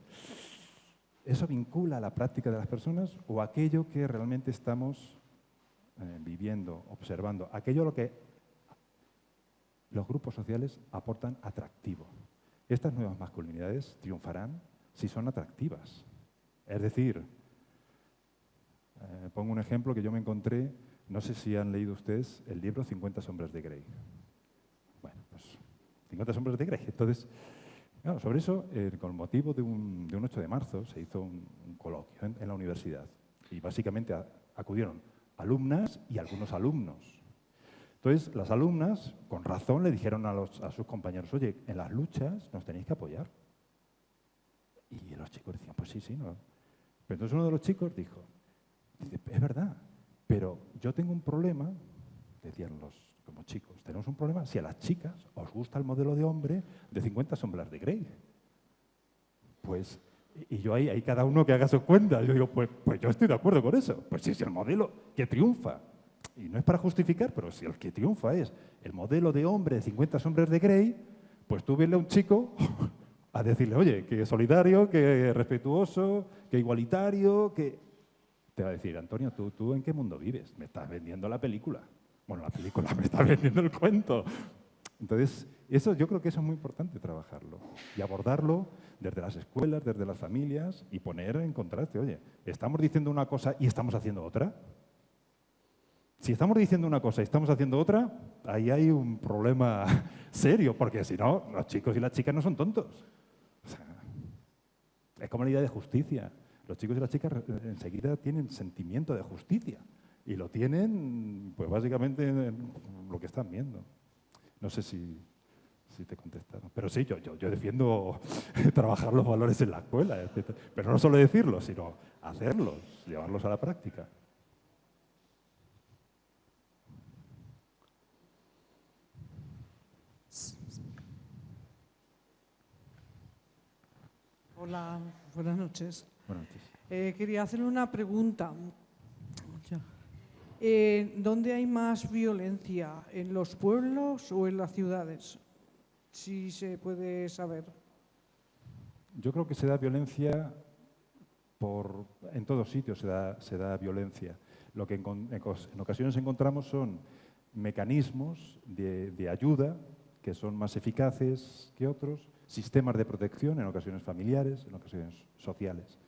¿Eso vincula a la práctica de las personas o aquello que realmente estamos viviendo, observando? Aquello a lo que los grupos sociales aportan atractivo. Estas nuevas masculinidades triunfarán si son atractivas. Es decir, pongo un ejemplo que yo me encontré, no sé si han leído ustedes el libro 50 sombras de Grey. Bueno, pues 50 sombras de Grey. Entonces, claro, sobre eso, con motivo de un 8 de marzo, se hizo un coloquio en la universidad. Y básicamente acudieron alumnas y algunos alumnos. Entonces, las alumnas, con razón, le dijeron a sus compañeros, oye, en las luchas nos tenéis que apoyar. Y los chicos decían, pues sí, no. Pero entonces uno de los chicos dice, es verdad, pero yo tengo un problema, decían como chicos, tenemos un problema si a las chicas os gusta el modelo de hombre de 50 sombras de Grey. Pues Y yo ahí cada uno que haga su cuenta. Yo digo, pues yo estoy de acuerdo con eso. Pues si es el modelo que triunfa. Y no es para justificar, pero si el que triunfa es el modelo de hombre de 50 sombras de Grey, pues tú vienes a un chico a decirle, oye, que solidario, que respetuoso, que igualitario, que... Te va a decir, Antonio, ¿tú en qué mundo vives? Me estás vendiendo la película. Bueno, la película, me estás vendiendo el cuento. Entonces, yo creo que eso es muy importante trabajarlo y abordarlo desde las escuelas, desde las familias y poner en contraste, oye, ¿estamos diciendo una cosa y estamos haciendo otra? Si estamos diciendo una cosa y estamos haciendo otra, ahí hay un problema serio, porque si no, los chicos y las chicas no son tontos. O sea, es como la idea de justicia. Los chicos y las chicas enseguida tienen sentimiento de justicia y lo tienen, pues básicamente, en lo que están viendo. No sé si te contestaron. Pero sí, yo defiendo trabajar los valores en la escuela, etc. Pero no solo decirlos, sino hacerlos, llevarlos a la práctica. Hola, buenas noches. Buenas noches. Quería hacerle una pregunta. ¿Dónde hay más violencia? ¿En los pueblos o en las ciudades? Si se puede saber. Yo creo que se da violencia en todos sitios se da violencia. Lo que en ocasiones encontramos son mecanismos de ayuda que son más eficaces que otros, sistemas de protección, en ocasiones familiares, en ocasiones sociales.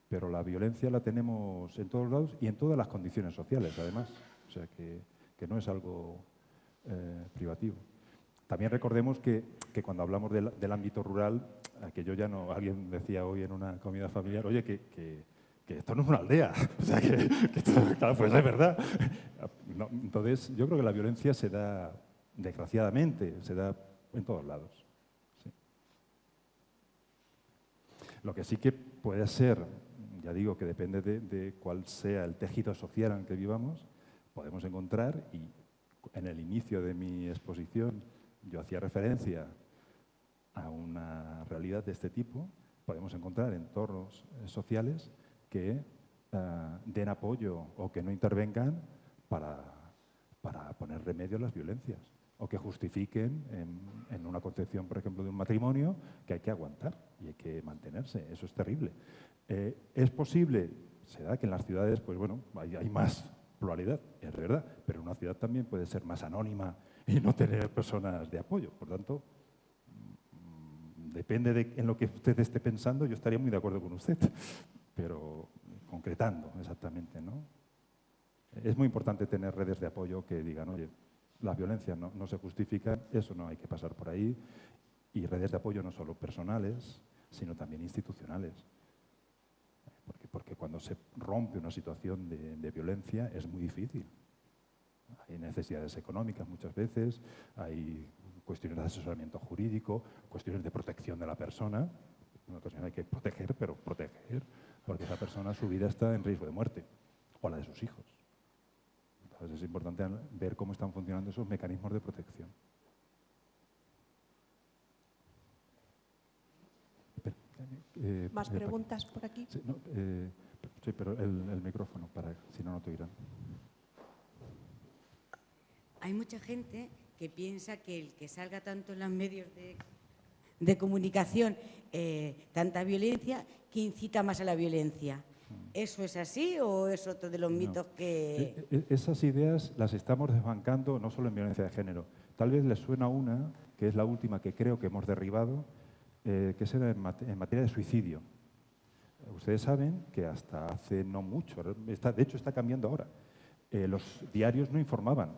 Pero la violencia la tenemos en todos lados y en todas las condiciones sociales, además. O sea, que no es algo privativo. También recordemos que cuando hablamos del ámbito rural, aquello ya no... Alguien decía hoy en una comida familiar, oye, que esto no es una aldea. O sea, que esto, claro, pues es verdad. No, entonces, yo creo que la violencia se da, desgraciadamente, se da en todos lados. Sí. Lo que sí que puede ser, ya digo que depende de cuál sea el tejido social en el que vivamos, podemos encontrar, y en el inicio de mi exposición yo hacía referencia a una realidad de este tipo, podemos encontrar entornos sociales que den apoyo o que no intervengan para poner remedio a las violencias o que justifiquen en una concepción, por ejemplo, de un matrimonio que hay que aguantar y hay que mantenerse. Eso es terrible. ¿Es posible? Se da que en las ciudades, pues bueno, hay más pluralidad, es verdad, pero una ciudad también puede ser más anónima y no tener personas de apoyo. Por tanto, depende en lo que usted esté pensando, yo estaría muy de acuerdo con usted, pero concretando exactamente, ¿no? Es muy importante tener redes de apoyo que digan, oye, la violencia no se justifica, eso no hay que pasar por ahí, y redes de apoyo no solo personales, sino también institucionales. Porque cuando se rompe una situación de violencia es muy difícil. Hay necesidades económicas muchas veces, hay cuestiones de asesoramiento jurídico, cuestiones de protección de la persona. En ocasiones hay que proteger, pero proteger, porque esa persona, su vida está en riesgo de muerte, o la de sus hijos. Entonces es importante ver cómo están funcionando esos mecanismos de protección. ¿Más preguntas por aquí? Sí, no, sí, pero el micrófono, si no te oirán. Hay mucha gente que piensa que el que salga tanto en los medios de comunicación tanta violencia, que incita más a la violencia. ¿Eso es así o es otro de los mitos que...? Esas ideas las estamos desbancando no solo en violencia de género. Tal vez les suena una, que es la última que creo que hemos derribado, que es en materia de suicidio. Ustedes saben que hasta hace no mucho, de hecho está cambiando ahora, los diarios no informaban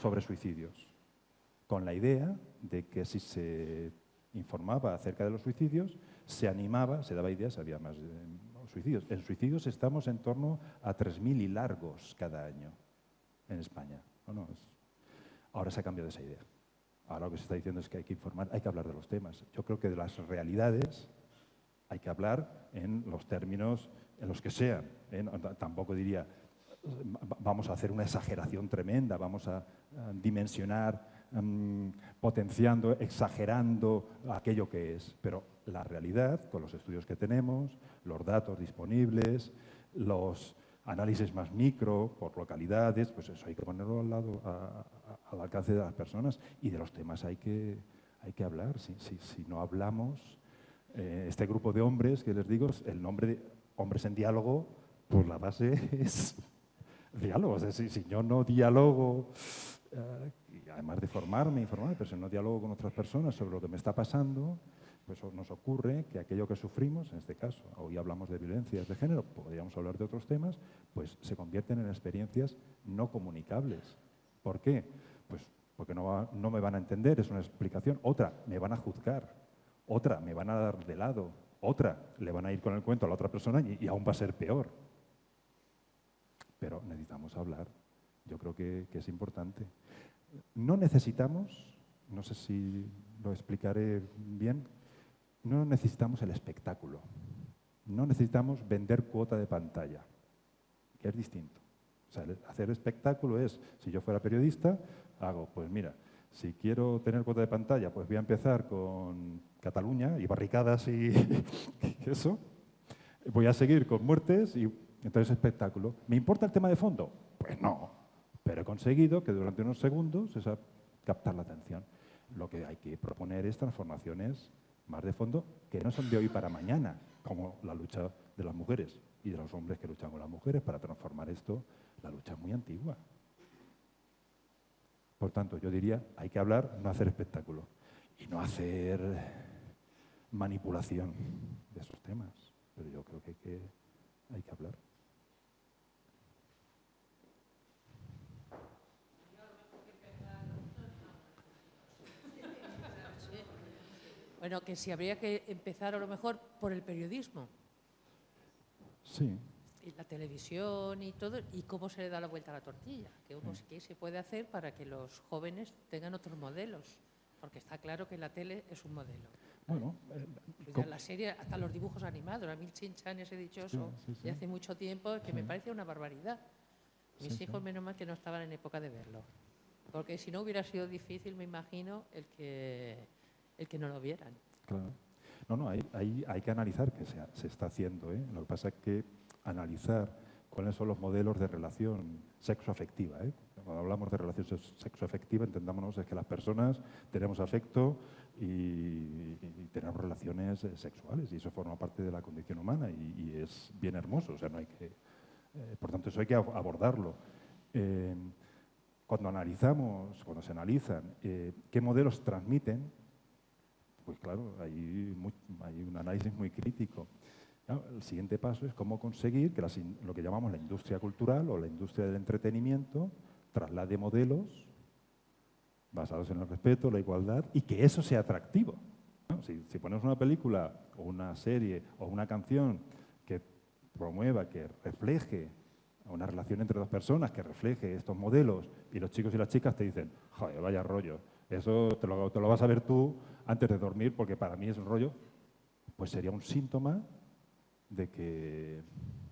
sobre suicidios, con la idea de que si se informaba acerca de los suicidios, se animaba, se daba ideas, había más suicidios. En suicidios estamos en torno a 3.000 y largos cada año en España. Ahora se ha cambiado esa idea. Ahora lo que se está diciendo es que hay que informar, hay que hablar de los temas. Yo creo que de las realidades hay que hablar en los términos en los que sean. Tampoco diría, vamos a hacer una exageración tremenda, vamos a dimensionar, potenciando, exagerando aquello que es. Pero la realidad, con los estudios que tenemos, los datos disponibles, los análisis más micro, por localidades, pues eso hay que ponerlo al alcance de las personas, y de los temas hay que hablar. Si no hablamos, este grupo de hombres que les digo, el nombre de Hombres en Diálogo, pues la base es diálogo. O sea, si yo no dialogo, y además de formarme, informarme, pero si no dialogo con otras personas sobre lo que me está pasando, pues nos ocurre que aquello que sufrimos, en este caso, hoy hablamos de violencias de género, podríamos hablar de otros temas, pues se convierten en experiencias no comunicables. ¿Por qué? Pues porque no me van a entender, es una explicación. Otra, me van a juzgar. Otra, me van a dar de lado. Otra, le van a ir con el cuento a la otra persona y aún va a ser peor. Pero necesitamos hablar. Yo creo que es importante. No necesitamos, no sé si lo explicaré bien, no necesitamos el espectáculo. No necesitamos vender cuota de pantalla, que es distinto. O sea, hacer espectáculo es, si yo fuera periodista, hago, pues mira, si quiero tener cuota de pantalla, pues voy a empezar con Cataluña y barricadas y eso. Voy a seguir con muertes y entonces espectáculo. ¿Me importa el tema de fondo? Pues no, pero he conseguido que durante unos segundos captar la atención. Lo que hay que proponer es transformaciones más de fondo que no son de hoy para mañana, como la lucha de las mujeres y de los hombres que luchan con las mujeres para transformar esto. La lucha es muy antigua. Por tanto, yo diría, hay que hablar, no hacer espectáculo y no hacer manipulación de esos temas. Pero yo creo que hay que hablar. Bueno, que si habría que empezar a lo mejor por el periodismo. Sí. Y la televisión y todo, y cómo se le da la vuelta a la tortilla, qué se puede hacer para que los jóvenes tengan otros modelos, porque está claro que la tele es un modelo. Bueno, La serie, hasta los dibujos animados, a mí Chin-Chan ese dichoso, de hace mucho tiempo, que me parece una barbaridad. Mis hijos, menos mal que no estaban en época de verlo, porque si no hubiera sido difícil, me imagino, el que no lo vieran. Claro. No, hay que analizar que se está haciendo, ¿eh? Lo que pasa es que analizar cuáles son los modelos de relación sexoafectiva, ¿eh? Cuando hablamos de relación sexoafectiva, entendámonos, es que las personas tenemos afecto y tenemos relaciones sexuales, y eso forma parte de la condición humana y es bien hermoso. O sea, no hay que, por tanto, eso hay que abordarlo. Cuando se analizan qué modelos transmiten, pues claro, hay un análisis muy crítico. Claro, el siguiente paso es cómo conseguir que lo que llamamos la industria cultural o la industria del entretenimiento traslade modelos basados en el respeto, la igualdad, y que eso sea atractivo, ¿no? Si ponemos una película o una serie o una canción que promueva, que refleje una relación entre dos personas, que refleje estos modelos, y los chicos y las chicas te dicen, joder, vaya rollo, eso te lo vas a ver tú antes de dormir porque para mí es un rollo, pues sería un síntoma de que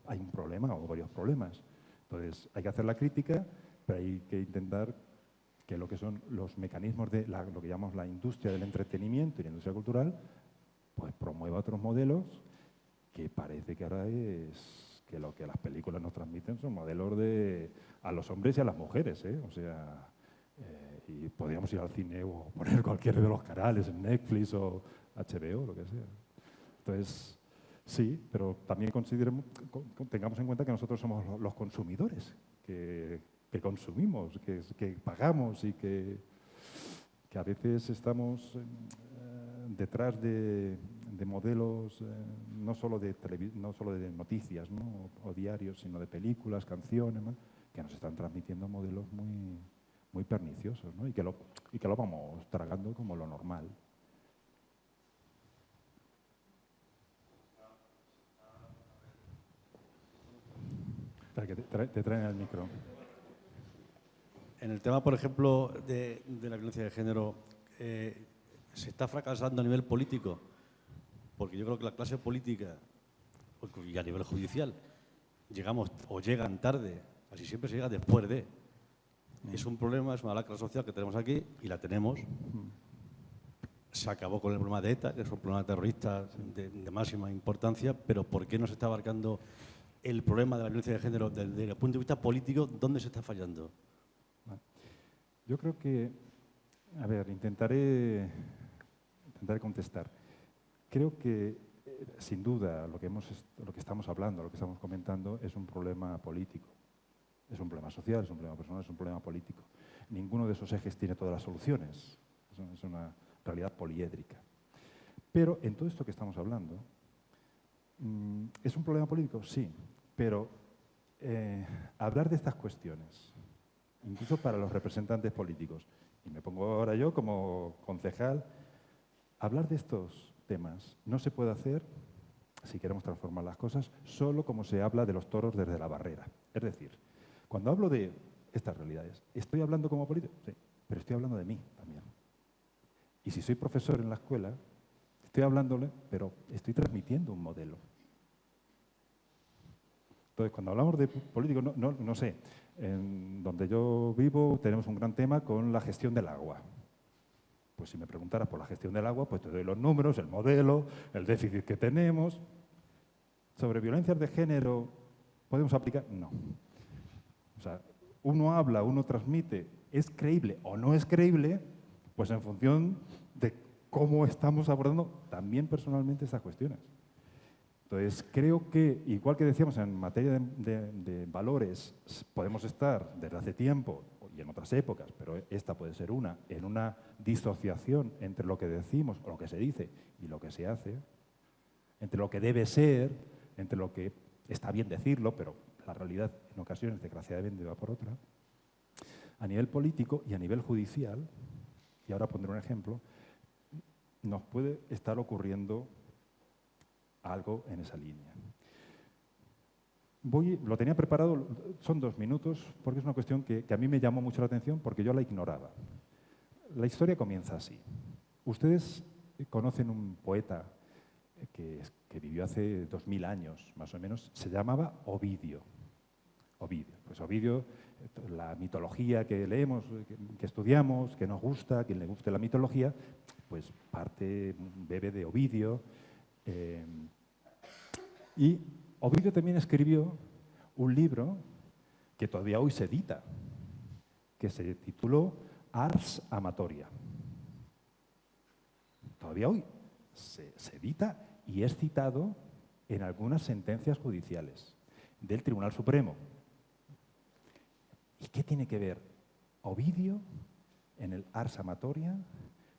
hay un problema o varios problemas. Entonces, hay que hacer la crítica, pero hay que intentar que lo que son los mecanismos de lo que llamamos la industria del entretenimiento y la industria cultural, pues promueva otros modelos que parece que ahora es que lo que las películas nos transmiten son modelos a los hombres y a las mujeres, ¿eh? O sea, y podríamos ir al cine o poner cualquiera de los canales, en Netflix o HBO, lo que sea. Entonces, sí, pero también tengamos en cuenta que nosotros somos los consumidores, que consumimos, que pagamos y que a veces estamos detrás de modelos no solo de noticias, ¿no? o diarios, sino de películas, canciones, ¿no? que nos están transmitiendo modelos muy perniciosos, ¿no? y que lo vamos tragando como lo normal. Espera, que te traen el micro. En el tema, por ejemplo, de la violencia de género, se está fracasando a nivel político, porque yo creo que la clase política y a nivel judicial llegan tarde, casi siempre se llega después de. Es un problema, es una lacra social que tenemos aquí y la tenemos. se acabó con el problema de ETA, que es un problema terrorista de máxima importancia, pero ¿por qué no se está abarcando el problema de la violencia de género desde el punto de vista político? ¿Dónde se está fallando? Yo creo que, a ver, intentaré contestar. Creo que, sin duda, lo que estamos hablando, lo que estamos comentando, es un problema político. Es un problema social, es un problema personal, es un problema político. Ninguno de esos ejes tiene todas las soluciones. Es una realidad poliédrica. Pero en todo esto que estamos hablando, ¿es un problema político? Sí, pero hablar de estas cuestiones, incluso para los representantes políticos, y me pongo ahora yo como concejal, hablar de estos temas no se puede hacer, si queremos transformar las cosas, solo como se habla de los toros desde la barrera. Es decir, cuando hablo de estas realidades, ¿estoy hablando como político? Sí, pero estoy hablando de mí también. Y si soy profesor en la escuela, estoy hablándole, pero estoy transmitiendo un modelo. Entonces, cuando hablamos de político, no sé, en donde yo vivo tenemos un gran tema con la gestión del agua. Pues si me preguntaras por la gestión del agua, pues te doy los números, el modelo, el déficit que tenemos. ¿Sobre violencias de género podemos aplicar? No. O sea, uno habla, uno transmite, ¿es creíble o no es creíble? Pues en función de cómo estamos abordando también personalmente estas cuestiones. Entonces, creo que, igual que decíamos, en materia de valores, podemos estar desde hace tiempo y en otras épocas, pero esta puede ser en una disociación entre lo que decimos o lo que se dice y lo que se hace, entre lo que debe ser, entre lo que está bien decirlo, pero la realidad en ocasiones, desgraciadamente, va por otra. A nivel político y a nivel judicial, y ahora pondré un ejemplo, nos puede estar ocurriendo algo en esa línea. Lo tenía preparado, son 2 minutos, porque es una cuestión que a mí me llamó mucho la atención porque yo la ignoraba. La historia comienza así. Ustedes conocen un poeta que vivió hace 2000 años, más o menos, se llamaba Ovidio. Ovidio. Pues Ovidio, la mitología que leemos, que estudiamos, que nos gusta, a quien le guste la mitología, pues bebe de Ovidio. Y Ovidio también escribió un libro que todavía hoy se edita, que se tituló Ars Amatoria. Todavía hoy se edita y es citado en algunas sentencias judiciales del Tribunal Supremo. ¿Y qué tiene que ver Ovidio en el Ars Amatoria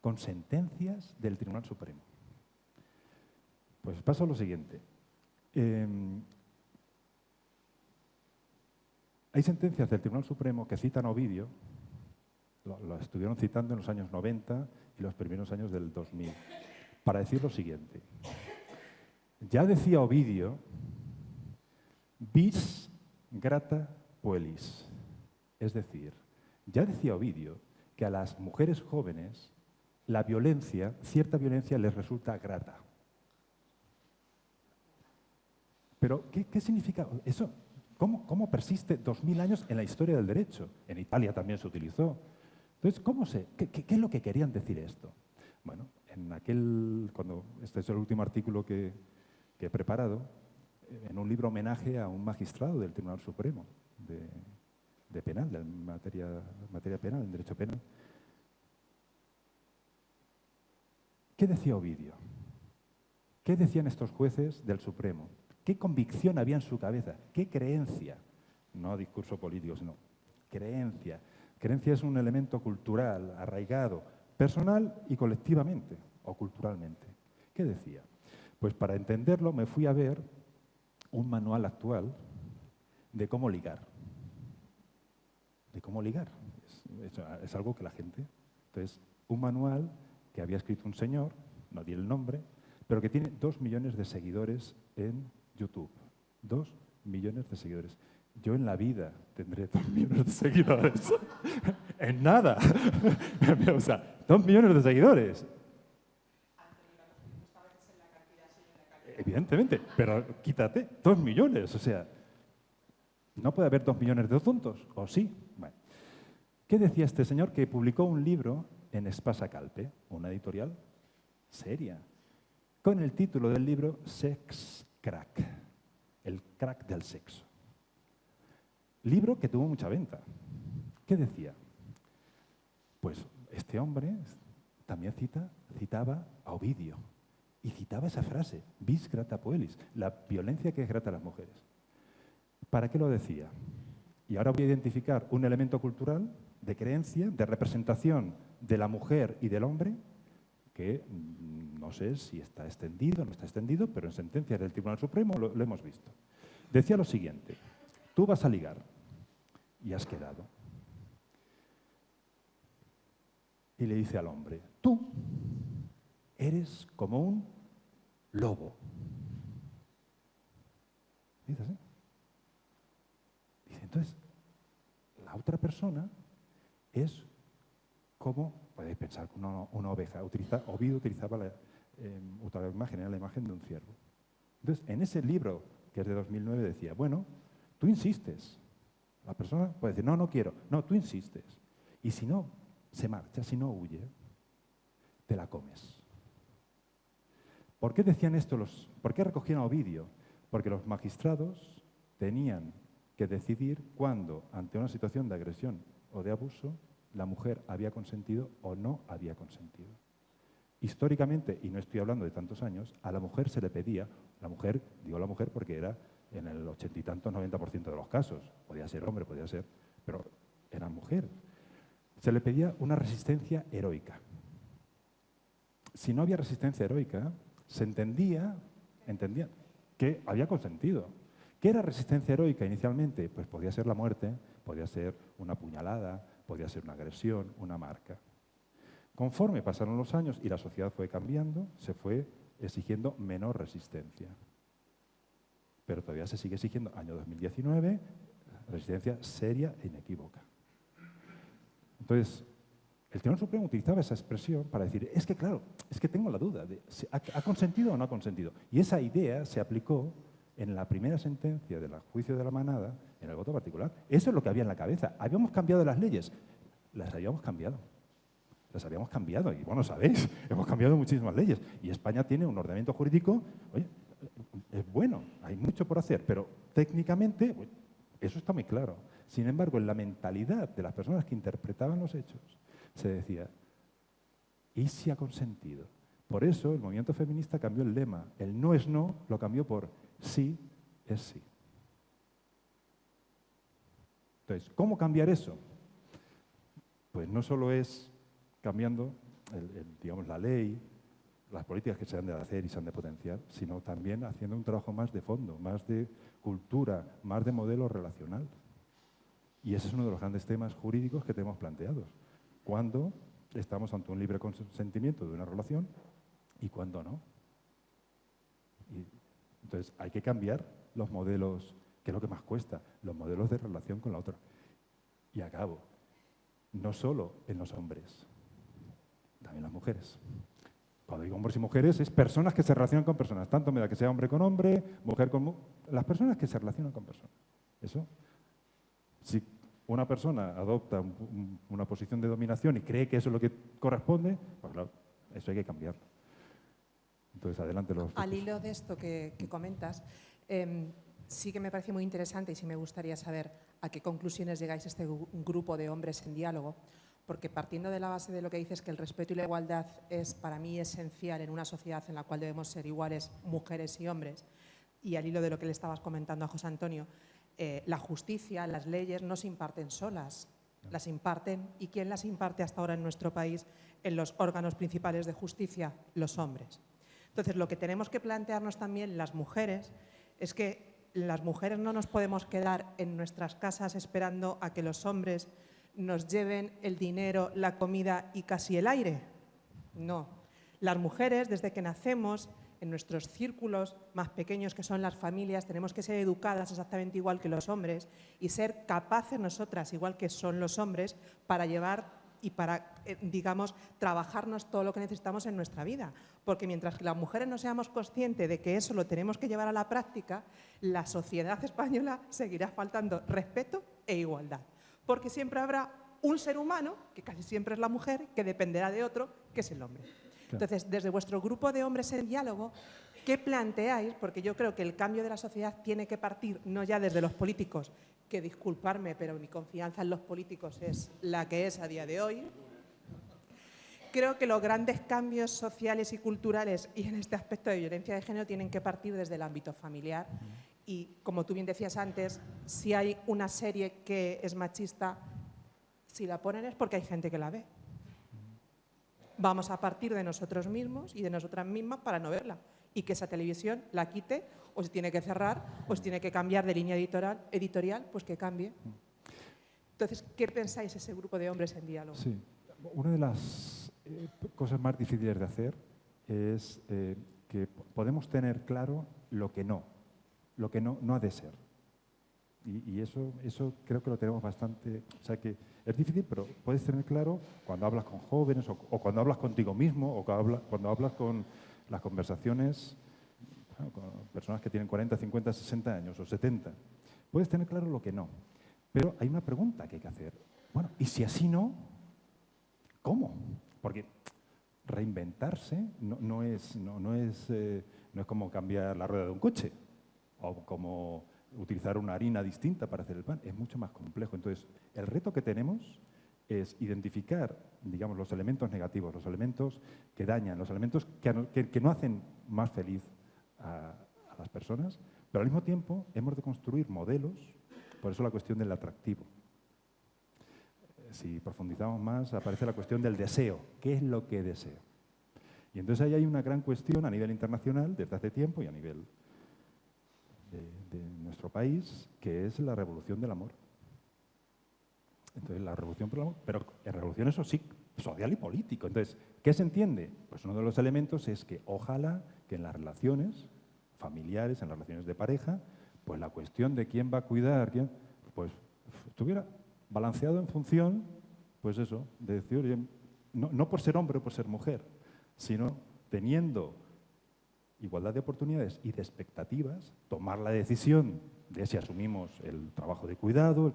con sentencias del Tribunal Supremo? Pues pasa lo siguiente. Hay sentencias del Tribunal Supremo que citan a Ovidio, lo estuvieron citando en los años 90 y los primeros años del 2000, para decir lo siguiente. Ya decía Ovidio, vis grata puellis. Es decir, ya decía Ovidio que a las mujeres jóvenes la violencia, cierta violencia les resulta grata. Pero, ¿qué significa eso? ¿Cómo persiste 2000 años en la historia del derecho? En Italia también se utilizó. Entonces, qué es lo que querían decir esto? Bueno, este es el último artículo que he preparado, en un libro homenaje a un magistrado del Tribunal Supremo de penal, de materia penal, en derecho penal. ¿Qué decía Ovidio? ¿Qué decían estos jueces del Supremo? ¿Qué convicción había en su cabeza? ¿Qué creencia? No discurso político, sino creencia. Creencia es un elemento cultural, arraigado, personal y colectivamente, o culturalmente. ¿Qué decía? Pues para entenderlo me fui a ver un manual actual de cómo ligar. De cómo ligar. Es algo que la gente... Entonces, un manual que había escrito un señor, no di el nombre, pero que tiene 2 millones de seguidores en YouTube. 2 millones de seguidores. Yo en la vida tendré 2 millones de seguidores. En nada. O sea, 2 millones de seguidores. Evidentemente, pero quítate 2 millones. O sea, ¿no puede haber 2 millones de tontos? ¿O sí? Bueno. ¿Qué decía este señor que publicó un libro en Espasa Calpe, una editorial seria, con el título del libro Sex Crack, el crack del sexo. Libro que tuvo mucha venta. ¿Qué decía? Pues este hombre también citaba a Ovidio y citaba esa frase, vis grata puellis, la violencia que es grata a las mujeres. ¿Para qué lo decía? Y ahora voy a identificar un elemento cultural de creencia, de representación de la mujer y del hombre, que no sé si está extendido o no está extendido, pero en sentencias del Tribunal Supremo lo hemos visto. Decía lo siguiente: tú vas a ligar y has quedado. Y le dice al hombre, tú eres como un lobo. Dice así. Dice, entonces, la otra persona es como, podéis pensar, una oveja. Ovidio utilizaba la imagen, era la imagen de un ciervo. Entonces, en ese libro, que es de 2009, decía, bueno, tú insistes. La persona puede decir, no, no quiero. No, tú insistes. Y si no, se marcha, si no huye, te la comes. ¿Por qué decían esto por qué recogían a Ovidio? Porque los magistrados tenían que decidir cuándo, ante una situación de agresión o de abuso, la mujer había consentido o no había consentido. Históricamente, y no estoy hablando de tantos años, a la mujer se le pedía, digo la mujer porque era en el 80 y tantos, 90% de los casos, podía ser hombre, podía ser, pero era mujer. Se le pedía una resistencia heroica. Si no había resistencia heroica, se entendía que había consentido. ¿Qué era resistencia heroica inicialmente? Pues podía ser la muerte, podía ser una puñalada, podía ser una agresión, una marca. Conforme pasaron los años y la sociedad fue cambiando, se fue exigiendo menor resistencia. Pero todavía se sigue exigiendo, año 2019, resistencia seria e inequívoca. Entonces, el Tribunal Supremo utilizaba esa expresión para decir, es que claro, es que tengo la duda de si ha consentido o no ha consentido. Y esa idea se aplicó en la primera sentencia del juicio de la manada, en el voto particular. Eso es lo que había en la cabeza. Habíamos cambiado las leyes. Las habíamos cambiado. Y bueno, sabéis, hemos cambiado muchísimas leyes. Y España tiene un ordenamiento jurídico, oye, es bueno, hay mucho por hacer, pero técnicamente, bueno, eso está muy claro. Sin embargo, en la mentalidad de las personas que interpretaban los hechos, se decía, ¿y si ha consentido? Por eso el movimiento feminista cambió el lema. El no es no, lo cambió por sí es sí. Entonces, ¿cómo cambiar eso? Pues no solo es cambiando digamos, la ley, las políticas que se han de hacer y se han de potenciar, sino también haciendo un trabajo más de fondo, más de cultura, más de modelo relacional. Y ese es uno de los grandes temas jurídicos que tenemos planteados. ¿Cuándo estamos ante un libre consentimiento de una relación y cuándo no? Entonces, hay que cambiar los modelos, que es lo que más cuesta, los modelos de relación con la otra. Y acabo, no solo en los hombres, también las mujeres. Cuando digo hombres y mujeres, es personas que se relacionan con personas. Tanto me da que sea hombre con hombre, mujer con mujer. Las personas que se relacionan con personas. Eso, si una persona adopta una posición de dominación y cree que eso es lo que corresponde, pues claro, eso hay que cambiarlo. Entonces, adelante los... Al hilo de esto que comentas, sí que me parece muy interesante y sí me gustaría saber a qué conclusiones llegáis este grupo de hombres en diálogo, porque partiendo de la base de lo que dices, que el respeto y la igualdad es para mí esencial en una sociedad en la cual debemos ser iguales mujeres y hombres, y al hilo de lo que le estabas comentando a José Antonio, la justicia, las leyes no se imparten solas, las imparten, ¿y quién las imparte hasta ahora en nuestro país en los órganos principales de justicia? Los hombres. Entonces, lo que tenemos que plantearnos también las mujeres es que las mujeres no nos podemos quedar en nuestras casas esperando a que los hombres nos lleven el dinero, la comida y casi el aire. No. Las mujeres, desde que nacemos, en nuestros círculos más pequeños, que son las familias, tenemos que ser educadas exactamente igual que los hombres y ser capaces nosotras, igual que son los hombres, para llevar y para, digamos, trabajarnos todo lo que necesitamos en nuestra vida. Porque mientras que las mujeres no seamos conscientes de que eso lo tenemos que llevar a la práctica, la sociedad española seguirá faltando respeto e igualdad. Porque siempre habrá un ser humano, que casi siempre es la mujer, que dependerá de otro, que es el hombre. Entonces, desde vuestro grupo de hombres en diálogo, ¿qué planteáis? Porque yo creo que el cambio de la sociedad tiene que partir no ya desde los políticos, que disculparme, pero mi confianza en los políticos es la que es a día de hoy. Creo que los grandes cambios sociales y culturales y en este aspecto de violencia de género tienen que partir desde el ámbito familiar. Y como tú bien decías antes, si hay una serie que es machista, si la ponen es porque hay gente que la ve. Vamos a partir de nosotros mismos y de nosotras mismas para no verla y que esa televisión la quite o se tiene que cerrar o se tiene que cambiar de línea editorial, pues que cambie. Entonces, ¿qué pensáis ese grupo de hombres en diálogo? Sí, una de las cosas más difíciles de hacer es que podemos tener claro lo que no ha de ser. Y eso creo que lo tenemos bastante. O sea que es difícil, pero puedes tener claro cuando hablas con jóvenes o cuando hablas contigo mismo o cuando hablas con las conversaciones con personas que tienen 40, 50, 60 años o 70. Puedes tener claro lo que no. Pero hay una pregunta que hay que hacer. Bueno, ¿y si así no? ¿Cómo? Porque reinventarse no es como cambiar la rueda de un coche o como utilizar una harina distinta para hacer el pan. Es mucho más complejo. Entonces, el reto que tenemos es identificar, digamos, los elementos negativos, los elementos que dañan, los elementos que no hacen más feliz a las personas, pero al mismo tiempo hemos de construir modelos, por eso la cuestión del atractivo. Si profundizamos más, aparece la cuestión del deseo. ¿Qué es lo que deseo? Y entonces ahí hay una gran cuestión a nivel internacional, desde hace tiempo y a nivel de nuestro país, que es la revolución del amor. Entonces, la revolución por el amor, pero en revolución eso sí, social y político. Entonces, ¿qué se entiende? Pues uno de los elementos es que ojalá que en las relaciones familiares, en las relaciones de pareja, pues la cuestión de quién va a cuidar, pues estuviera balanceado en función, pues eso, de decir, oye, no por ser hombre o por ser mujer, sino teniendo igualdad de oportunidades y de expectativas, tomar la decisión de si asumimos el trabajo de cuidado,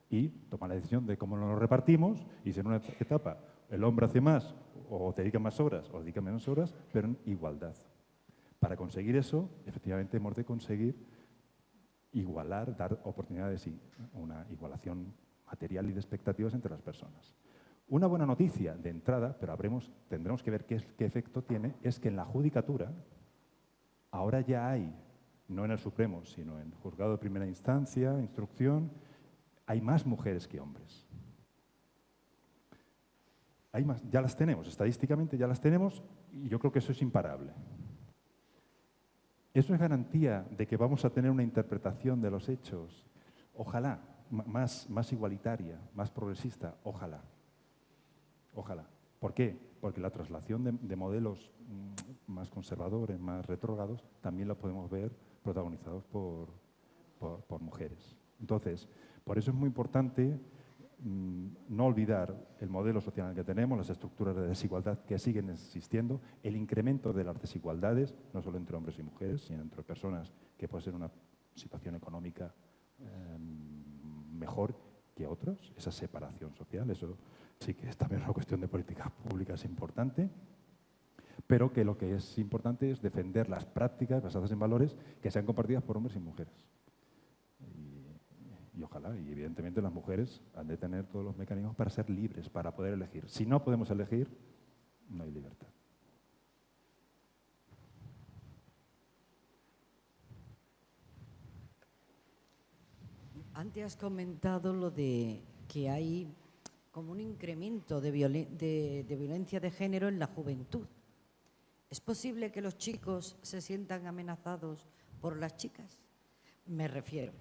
y tomar la decisión de cómo nos lo repartimos, y si en una etapa el hombre hace más, o dedica más horas, o dedica menos horas, pero en igualdad. Para conseguir eso, efectivamente, hemos de conseguir igualar, dar oportunidades y una igualación material y de expectativas entre las personas. Una buena noticia de entrada, pero tendremos que ver qué efecto tiene, es que en la judicatura ahora ya hay, no en el Supremo, sino en juzgado de primera instancia, instrucción, hay más mujeres que hombres. Hay más, ya las tenemos, estadísticamente ya las tenemos, y yo creo que eso es imparable. ¿Eso es garantía de que vamos a tener una interpretación de los hechos? Ojalá, más igualitaria, más progresista, ojalá. Ojalá. ¿Por qué? Porque la traslación de modelos más conservadores, más retrógrados, también la podemos ver protagonizados por mujeres. Entonces, por eso es muy importante no olvidar el modelo social que tenemos, las estructuras de desigualdad que siguen existiendo, el incremento de las desigualdades, no solo entre hombres y mujeres, sino entre personas que pueden ser una situación económica mejor que otros, esa separación social, eso sí que es también una cuestión de políticas públicas importante, pero que lo que es importante es defender las prácticas basadas en valores que sean compartidas por hombres y mujeres. Y ojalá, y evidentemente las mujeres han de tener todos los mecanismos para ser libres, para poder elegir. Si no podemos elegir, no hay libertad. Antes has comentado lo de que hay como un incremento de violencia de género en la juventud. ¿Es posible que los chicos se sientan amenazados por las chicas? Me refiero.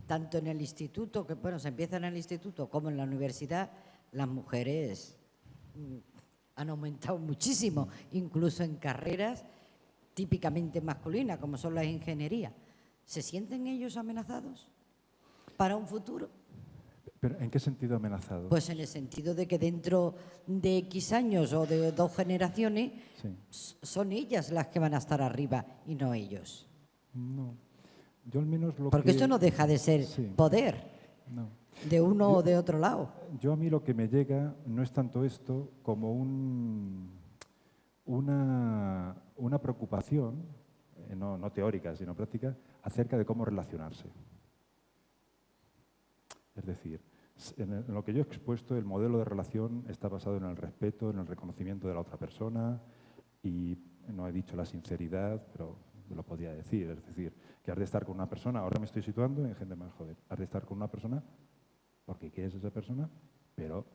Tanto en el instituto, que bueno, se empieza en el instituto, como en la universidad, las mujeres han aumentado muchísimo, incluso en carreras típicamente masculinas, como son las ingenierías. ¿Se sienten ellos amenazados para un futuro? ¿Pero en qué sentido amenazados? Pues en el sentido de que dentro de X años o de 2 generaciones son ellas las que van a estar arriba y no ellos. No. Yo al menos Porque esto no deja de ser poder de uno o de otro lado. Yo a mí lo que me llega no es tanto esto como una preocupación, no teórica, sino práctica, acerca de cómo relacionarse. Es decir, en lo que yo he expuesto, el modelo de relación está basado en el respeto, en el reconocimiento de la otra persona y no he dicho la sinceridad, pero lo podría decir. Es decir, que has de estar con una persona, ahora me estoy situando en gente más joven, has de estar con una persona porque quieres esa persona, pero,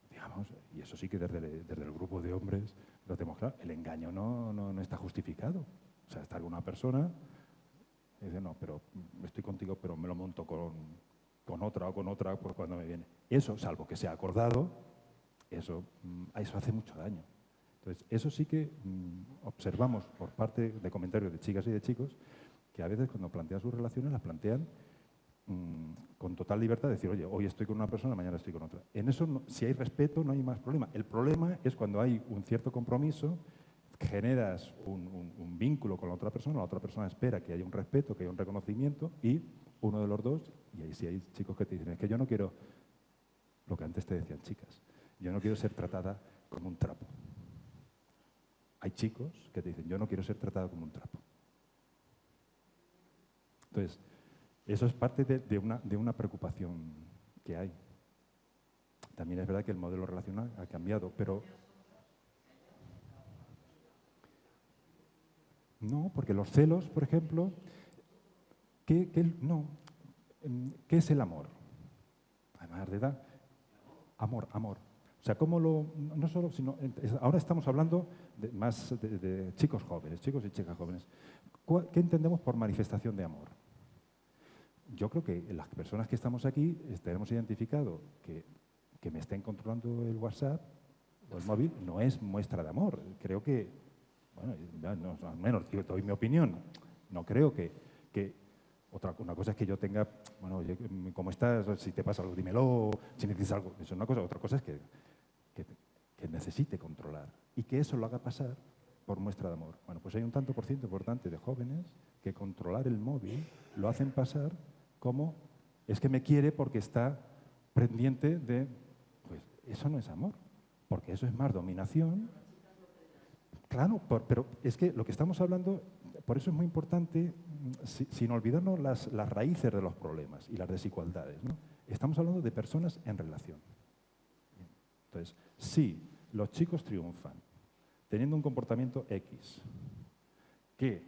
digamos, y eso sí que desde el grupo de hombres lo tenemos claro, el engaño no está justificado. O sea, estar con una persona y dice, no, pero estoy contigo, pero me lo monto con otra o con otra por cuando me viene. Eso, salvo que sea acordado, eso hace mucho daño. Entonces, eso sí que observamos por parte de comentarios de chicas y de chicos que a veces cuando plantean sus relaciones las plantean con total libertad de decir, oye, hoy estoy con una persona, mañana estoy con otra. En eso, si hay respeto, no hay más problema. El problema es cuando hay un cierto compromiso, generas un vínculo con la otra persona espera que haya un respeto, que haya un reconocimiento y uno de los dos, y ahí sí hay chicos que te dicen, es que yo no quiero, lo que antes te decían chicas, yo no quiero ser tratada como un trapo. Hay chicos que te dicen, yo no quiero ser tratada como un trapo. Entonces, eso es parte de una preocupación que hay. También es verdad que el modelo relacional ha cambiado, pero no, porque los celos, por ejemplo, ¿qué es el amor? Además de edad, amor. O sea, ¿cómo no solo, sino ahora estamos hablando más de chicos jóvenes, chicos y chicas jóvenes. ¿Qué entendemos por manifestación de amor? Yo creo que las personas que estamos aquí tenemos identificado que me estén controlando el WhatsApp o el móvil no es muestra de amor. Creo que, bueno, al menos yo doy mi opinión, no creo que una cosa es que yo tenga, bueno, oye, ¿cómo estás? Si te pasa algo, dímelo, si necesitas algo, eso es una cosa. Otra cosa es que necesite controlar y que eso lo haga pasar por muestra de amor. Bueno, pues hay un tanto por ciento importante de jóvenes que controlar el móvil lo hacen pasar como es que me quiere porque está pendiente de, pues eso no es amor, porque eso es más dominación. Claro, pero es que lo que estamos hablando, por eso es muy importante, sin olvidarnos las raíces de los problemas y las desigualdades, ¿no? Estamos hablando de personas en relación. Entonces, si los chicos triunfan teniendo un comportamiento X, que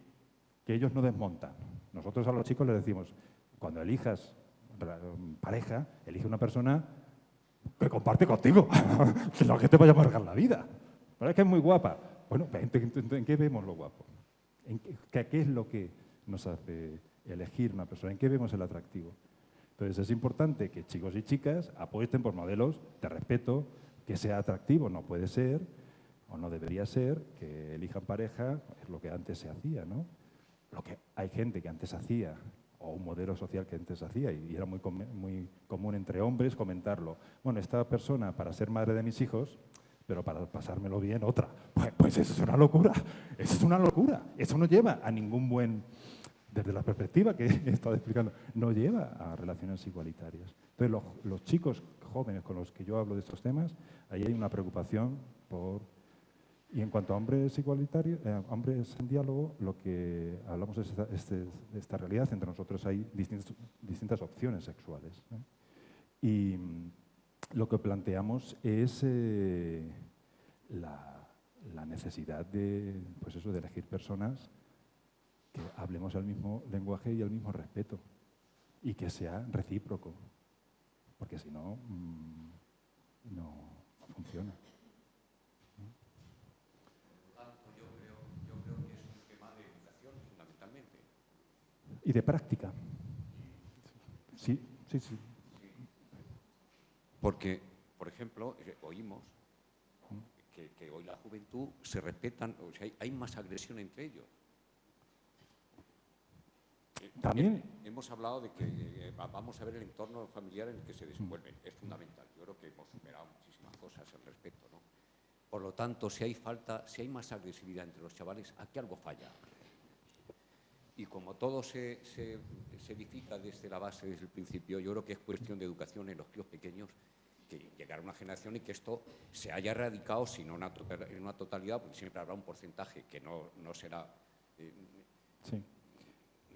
ellos no desmontan, nosotros a los chicos les decimos, cuando elijas pareja, elige una persona que comparte contigo, no que te vaya a amargar la vida. Pero es que es muy guapa. Bueno, ¿en qué vemos lo guapo? ¿Qué es lo que nos hace elegir una persona? ¿En qué vemos el atractivo? Entonces es importante que chicos y chicas apuesten por modelos de respeto, que sea atractivo. No puede ser, o no debería ser, que elijan pareja, es lo que antes se hacía, ¿no? Lo que hay gente que antes hacía, o un modelo social que antes hacía, y era muy común entre hombres comentarlo. Bueno, esta persona para ser madre de mis hijos, pero para pasármelo bien otra. Pues eso es una locura, eso es una locura. Eso no lleva a ningún buen, desde la perspectiva que he estado explicando, no lleva a relaciones igualitarias. Entonces, los chicos jóvenes con los que yo hablo de estos temas, ahí hay una preocupación por... Y en cuanto a hombres igualitarios, hombres en diálogo, lo que hablamos es esta realidad. Entre nosotros hay distintas opciones sexuales, ¿no? Y lo que planteamos es la necesidad de, pues eso, de elegir personas que hablemos el mismo lenguaje y el mismo respeto y que sea recíproco, porque si no, no funciona. Y de práctica. Sí. Porque, por ejemplo, oímos que hoy la juventud se respetan, o sea, hay más agresión entre ellos. También. Hemos hablado de que vamos a ver el entorno familiar en el que se desenvuelven. Es fundamental. Yo creo que hemos superado muchísimas cosas al respecto, ¿no? Por lo tanto, si hay más agresividad entre los chavales, aquí algo falla. Y como todo se edifica desde la base, desde el principio, yo creo que es cuestión de educación en los críos pequeños, que llegará una generación y que esto se haya erradicado, si no en una totalidad, porque siempre habrá un porcentaje que no será Sí.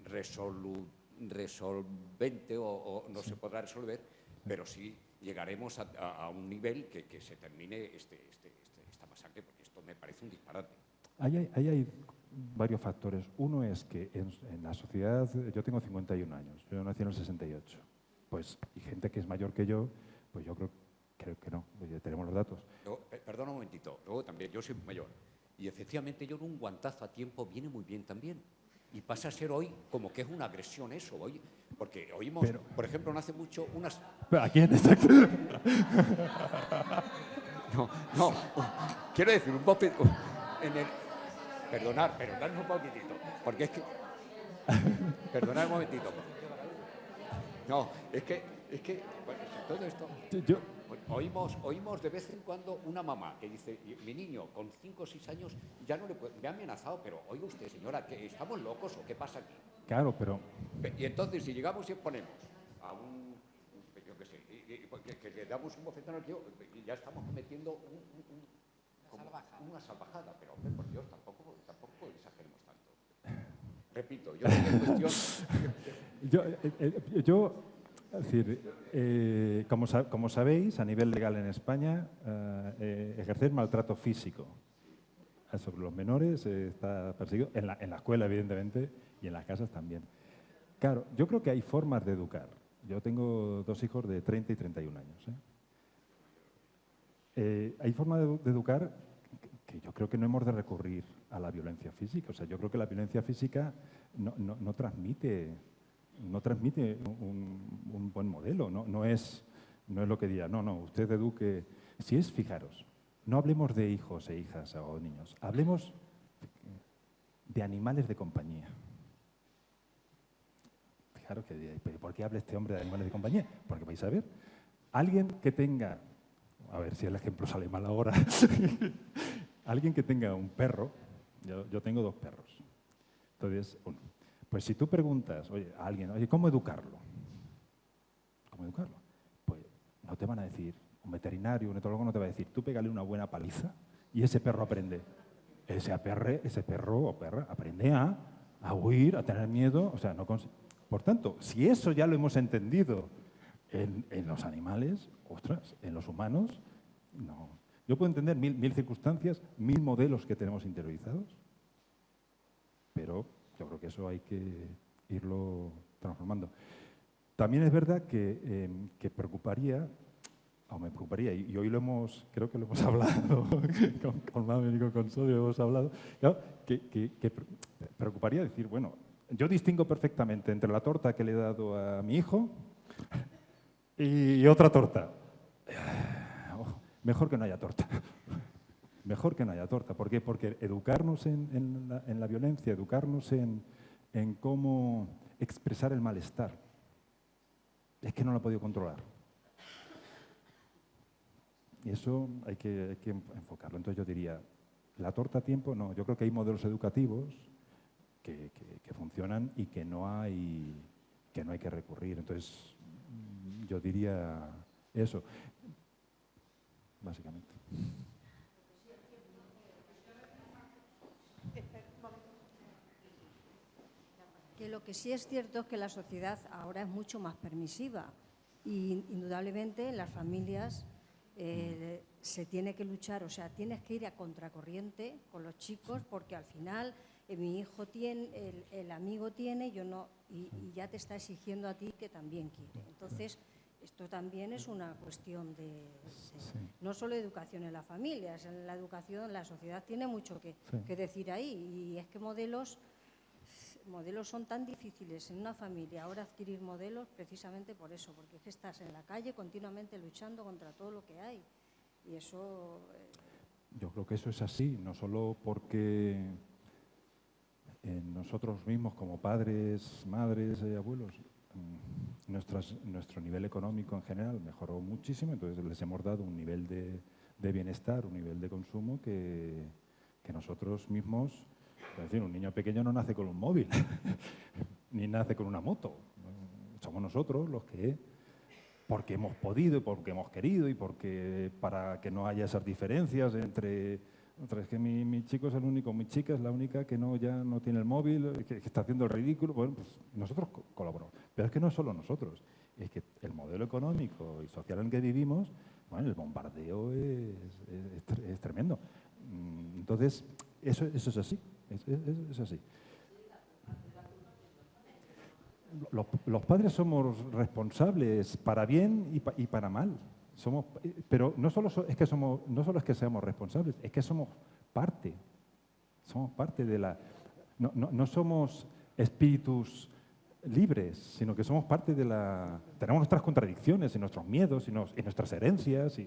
resolvente o no se podrá resolver, pero sí llegaremos a un nivel que se termine esta masacre, porque esto me parece un disparate. Ahí hay varios factores. Uno es que en la sociedad, yo tengo 51 años, yo nací en el 68, pues, y gente que es mayor que yo, pues yo creo que no, ya tenemos los datos. Perdona un momentito, luego también, yo soy mayor, y efectivamente yo un guantazo a tiempo viene muy bien también. Y pasa a ser hoy como que es una agresión eso, hoy, porque oímos, por ejemplo, no hace mucho unas... ¿A quién? Exacto. No, quiero decir, un poco perdonad un poquitito, porque es que... Perdonad un momentito. No, es que bueno, todo esto... Oímos de vez en cuando una mamá que dice, mi niño con 5 o 6 años ya no le puede, me ha amenazado, pero oiga usted, señora, ¿que estamos locos o qué pasa aquí? Claro, pero... Y entonces, si llegamos y ponemos a yo qué sé, que le damos un bofetón al tío, y ya estamos cometiendo una salvajada. Pero, hombre, por Dios, tampoco exageremos tanto. Repito, yo tengo cuestión... Es decir, como sabéis, a nivel legal en España, ejercer maltrato físico sobre los menores está perseguido, en la escuela, evidentemente, y en las casas también. Claro, yo creo que hay formas de educar. Yo tengo 2 hijos de 30 y 31 años. Hay formas de educar que yo creo que no hemos de recurrir a la violencia física. O sea, yo creo que la violencia física no transmite un buen modelo, no es lo que diga, no, usted eduque. Si es, fijaros, no hablemos de hijos e hijas o niños, hablemos de animales de compañía. Fijaros que, ¿por qué habla este hombre de animales de compañía? Porque vais a ver, alguien que tenga, a ver si el ejemplo sale mal ahora, alguien que tenga un perro, yo tengo 2 perros, entonces, uno. Pues si tú preguntas a alguien, ¿cómo educarlo? ¿Cómo educarlo? Pues no te van a decir, un veterinario, un etólogo no te va a decir, tú pégale una buena paliza y ese perro aprende. Ese perro o perra aprende a huir, a tener miedo, o sea, no Por tanto, si eso ya lo hemos entendido en los animales, ostras, en los humanos, no. Yo puedo entender mil circunstancias, 1000 modelos que tenemos interiorizados, pero yo creo que eso hay que irlo transformando. También es verdad que me preocuparía, y hoy creo que lo hemos hablado, con Mami y con Sodio hemos hablado, claro, que preocuparía decir, bueno, yo distingo perfectamente entre la torta que le he dado a mi hijo y otra torta. Mejor que no haya torta. Mejor que no haya torta. ¿Por qué? Porque educarnos en la violencia, educarnos en cómo expresar el malestar, es que no lo ha podido controlar. Y eso hay que enfocarlo. Entonces yo diría, la torta a tiempo, no. Yo creo que hay modelos educativos que funcionan y que no hay que recurrir. Entonces yo diría eso, básicamente. Que lo que sí es cierto es que la sociedad ahora es mucho más permisiva y indudablemente en las familias se tiene que luchar, o sea, tienes que ir a contracorriente con los chicos porque al final mi hijo tiene, el amigo tiene, yo no, y ya te está exigiendo a ti que también quiere. Entonces, esto también es una cuestión no solo educación en las familias, en la educación, la sociedad tiene mucho que decir ahí y es que modelos son tan difíciles en una familia ahora adquirir modelos precisamente por eso, porque es que estás en la calle continuamente luchando contra todo lo que hay y eso... Yo creo que eso es así, no solo porque nosotros mismos como padres, madres, abuelos, nuestro nivel económico en general mejoró muchísimo, entonces les hemos dado un nivel de bienestar, un nivel de consumo que nosotros mismos... Es decir, un niño pequeño no nace con un móvil, ni nace con una moto. Somos nosotros los que porque hemos podido y porque hemos querido y porque para que no haya esas diferencias entre es que mi chico es el único, mi chica es la única que ya no tiene el móvil, que está haciendo el ridículo. Bueno, pues nosotros colaboramos. Pero es que no solo nosotros, es que el modelo económico y social en el que vivimos, bueno, el bombardeo es tremendo. Entonces, eso es así, es así. Los padres somos responsables para bien y para mal. Pero no solo es que seamos responsables, es que somos parte. Somos parte de la... No somos espíritus libres, sino que somos parte de la... Tenemos nuestras contradicciones y nuestros miedos y nuestras herencias.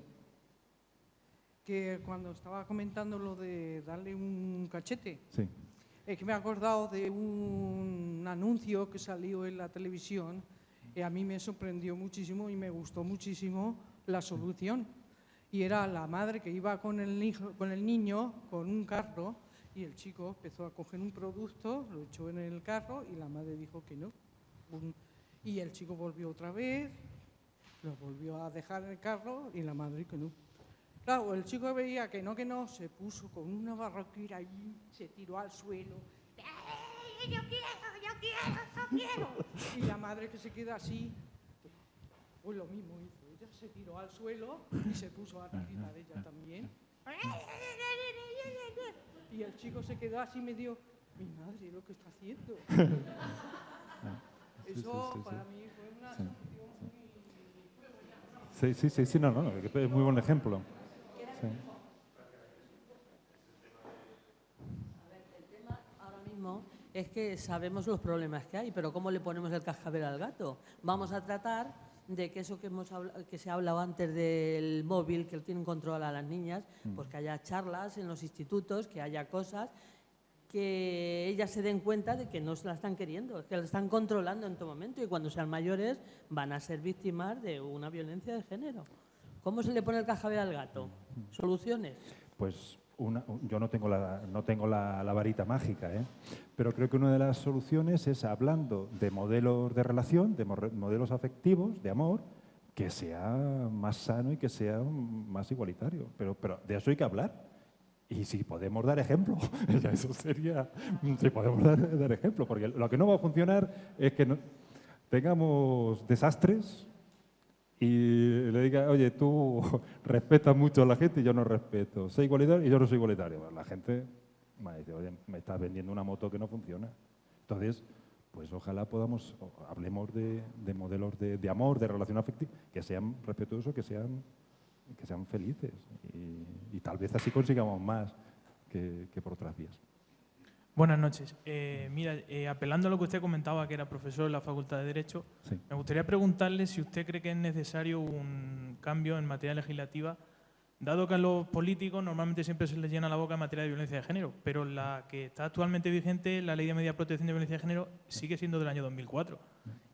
Que cuando estaba comentando lo de darle un cachete, Sí. es que me he acordado de un anuncio que salió en la televisión y a mí me sorprendió muchísimo y me gustó muchísimo la solución. Y era la madre que iba con el niño con un carro y el chico empezó a coger un producto, lo echó en el carro y la madre dijo que no. Y el chico volvió otra vez, lo volvió a dejar en el carro y la madre que no. Claro, el chico veía que no, se puso con una barraquera y se tiró al suelo. ¡Yo quiero! Y la madre que se queda así, pues lo mismo hizo. Ella se tiró al suelo y se puso arriba de ella también. Y el chico se quedó así medio, mi madre, lo que está haciendo. Eso para mí fue una solución muy... Sí, no, es muy buen ejemplo. Sí. El tema ahora mismo es que sabemos los problemas que hay, pero ¿cómo le ponemos el cascabel al gato? Vamos a tratar de que eso que se ha hablado antes del móvil, que tienen control a las niñas, pues que haya charlas en los institutos, que haya cosas que ellas se den cuenta de que no se la están queriendo, que la están controlando en todo momento y cuando sean mayores van a ser víctimas de una violencia de género. ¿Cómo se le pone el cascabel al gato? ¿Soluciones? Pues yo no tengo la varita mágica, pero creo que una de las soluciones es hablando de modelos de relación, de modelos afectivos, de amor, que sea más sano y que sea más igualitario. Pero de eso hay que hablar. Y si podemos dar ejemplo, ya eso sería... Si podemos dar ejemplo, porque lo que no va a funcionar es que tengamos desastres y le diga, oye, tú respetas mucho a la gente y yo no respeto. Sé igualitario y yo no soy igualitario. Bueno, la gente me dice, oye, me estás vendiendo una moto que no funciona. Entonces, pues ojalá hablemos de modelos de amor, de relación afectiva, que sean respetuosos, que sean felices. Y tal vez así consigamos más que por otras vías. Buenas noches. Apelando a lo que usted comentaba, que era profesor en la Facultad de Derecho, Sí. me gustaría preguntarle si usted cree que es necesario un cambio en materia legislativa, dado que a los políticos normalmente siempre se les llena la boca en materia de violencia de género, pero la que está actualmente vigente, la Ley de Media Protección de Violencia de Género, sigue siendo del año 2004.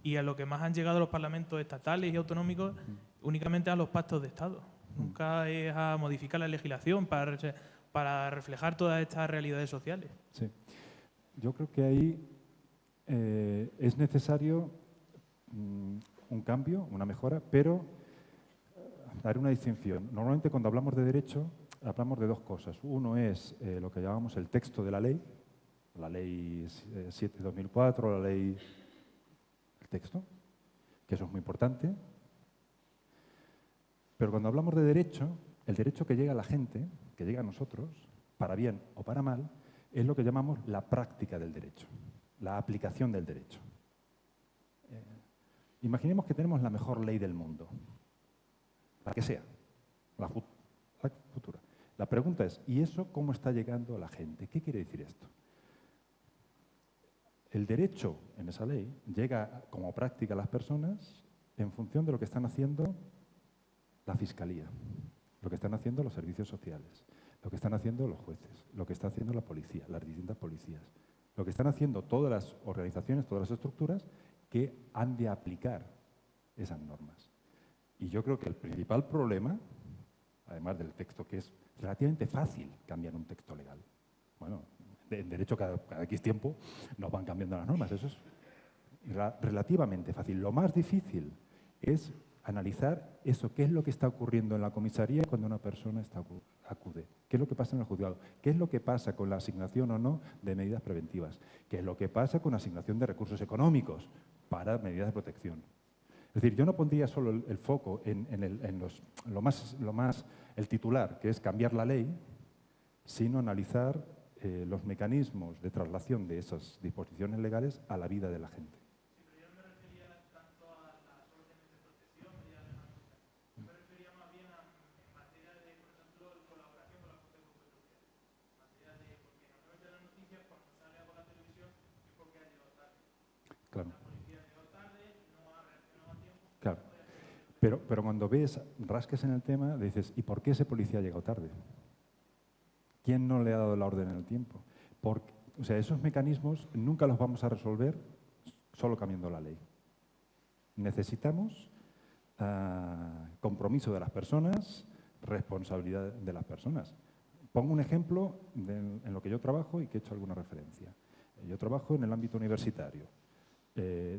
Y a lo que más han llegado los parlamentos estatales y autonómicos, únicamente a los pactos de Estado. Nunca es a modificar la legislación para reflejar todas estas realidades sociales. Sí. Yo creo que ahí es necesario un cambio, una mejora, pero haré una distinción. Normalmente cuando hablamos de derecho hablamos de dos cosas. Uno es lo que llamamos el texto de la Ley 7/2004, la ley... El texto, que eso es muy importante. Pero cuando hablamos de derecho, el derecho que llega a la gente, que llega a nosotros, para bien o para mal, es lo que llamamos la práctica del derecho, la aplicación del derecho. Imaginemos que tenemos la mejor ley del mundo, la que sea, la futura. La pregunta es, ¿y eso cómo está llegando a la gente? ¿Qué quiere decir esto? El derecho en esa ley llega como práctica a las personas en función de lo que están haciendo la Fiscalía, lo que están haciendo los servicios sociales, lo que están haciendo los jueces, lo que está haciendo la policía, las distintas policías, lo que están haciendo todas las organizaciones, todas las estructuras que han de aplicar esas normas. Y yo creo que el principal problema, además del texto, que es relativamente fácil cambiar un texto legal. Bueno, en derecho cada X tiempo nos van cambiando las normas, eso es relativamente fácil. Lo más difícil es analizar eso, qué es lo que está ocurriendo en la comisaría cuando una persona acude, qué es lo que pasa en el juzgado, qué es lo que pasa con la asignación o no de medidas preventivas, qué es lo que pasa con la asignación de recursos económicos para medidas de protección. Es decir, yo no pondría solo el foco en el titular, que es cambiar la ley, sino analizar los mecanismos de traslación de esas disposiciones legales a la vida de la gente. Claro. Claro. Pero cuando ves, rasques en el tema, dices, ¿y por qué ese policía ha llegado tarde? ¿Quién no le ha dado la orden en el tiempo? O sea, esos mecanismos nunca los vamos a resolver solo cambiando la ley. Necesitamos compromiso de las personas, responsabilidad de las personas. Pongo un ejemplo en lo que yo trabajo y que he hecho alguna referencia. Yo trabajo en el ámbito universitario.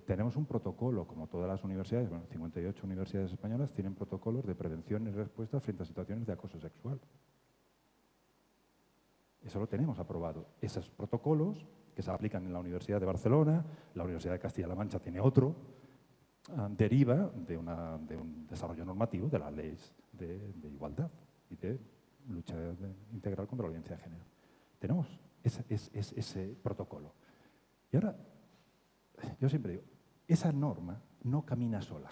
Tenemos un protocolo, como todas las universidades, 58 universidades españolas tienen protocolos de prevención y respuesta frente a situaciones de acoso sexual. Eso lo tenemos aprobado. Esos protocolos, que se aplican en la Universidad de Barcelona, la Universidad de Castilla-La Mancha tiene otro, deriva de un desarrollo normativo de las leyes de igualdad y de lucha integral contra la violencia de género. Tenemos ese protocolo. Y ahora, yo siempre digo, esa norma no camina sola.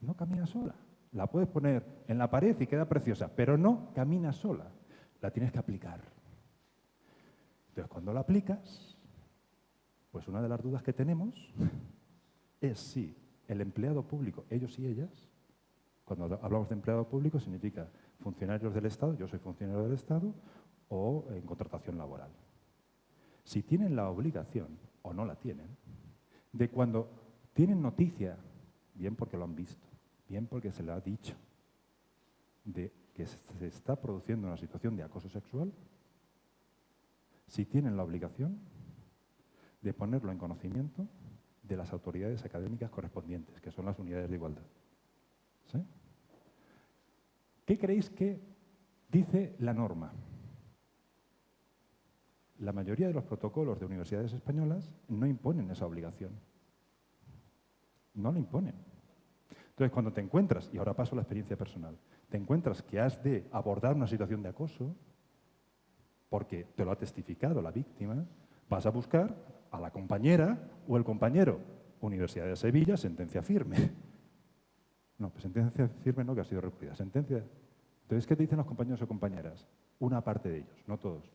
No camina sola. La puedes poner en la pared y queda preciosa, pero no camina sola. La tienes que aplicar. Entonces, cuando la aplicas, pues una de las dudas que tenemos es si el empleado público, ellos y ellas, cuando hablamos de empleado público significa funcionarios del Estado, yo soy funcionario del Estado, o en contratación laboral. Si tienen la obligación, o no la tienen, de cuando tienen noticia, bien porque lo han visto, bien porque se le ha dicho, de que se está produciendo una situación de acoso sexual, si tienen la obligación de ponerlo en conocimiento de las autoridades académicas correspondientes, que son las unidades de igualdad. ¿Sí? ¿Qué creéis que dice la norma? La mayoría de los protocolos de universidades españolas no imponen esa obligación. No la imponen. Entonces, cuando te encuentras, y ahora paso a la experiencia personal, te encuentras que has de abordar una situación de acoso, porque te lo ha testificado la víctima, vas a buscar a la compañera o el compañero. Universidad de Sevilla, sentencia firme. No, pues sentencia firme no, que ha sido recurrida. Sentencia. Entonces, ¿qué te dicen los compañeros o compañeras? Una parte de ellos, no todos.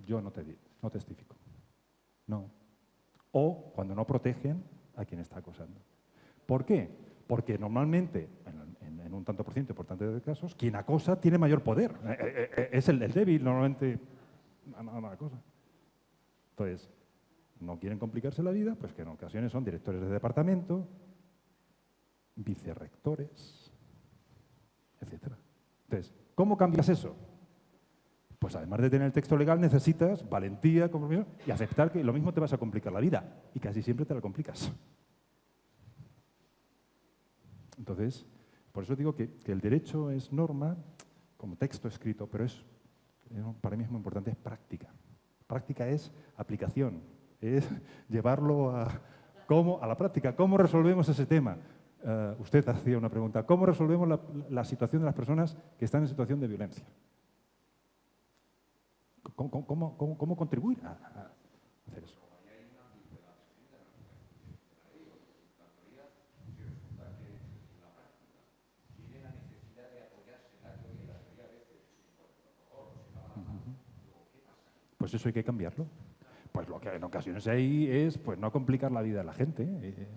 Yo no testifico. No. O cuando no protegen a quien está acosando. ¿Por qué? Porque normalmente, en un tanto por ciento importante de casos, quien acosa tiene mayor poder. Es el débil, normalmente, una cosa. Entonces, no quieren complicarse la vida, pues que en ocasiones son directores de departamento, vicerrectores, etc. Entonces, ¿cómo cambias eso? Pues además de tener el texto legal, necesitas valentía, compromiso y aceptar que lo mismo te vas a complicar la vida. Y casi siempre te la complicas. Entonces, por eso digo que el derecho es norma como texto escrito, pero para mí es muy importante, es práctica. Práctica es aplicación, es llevarlo a la práctica. ¿Cómo resolvemos ese tema? Usted hacía una pregunta. ¿Cómo resolvemos la situación de las personas que están en situación de violencia? ¿Cómo contribuir a hacer eso? Pues eso hay que cambiarlo. Pues lo que en ocasiones hay es pues no complicar la vida de la gente.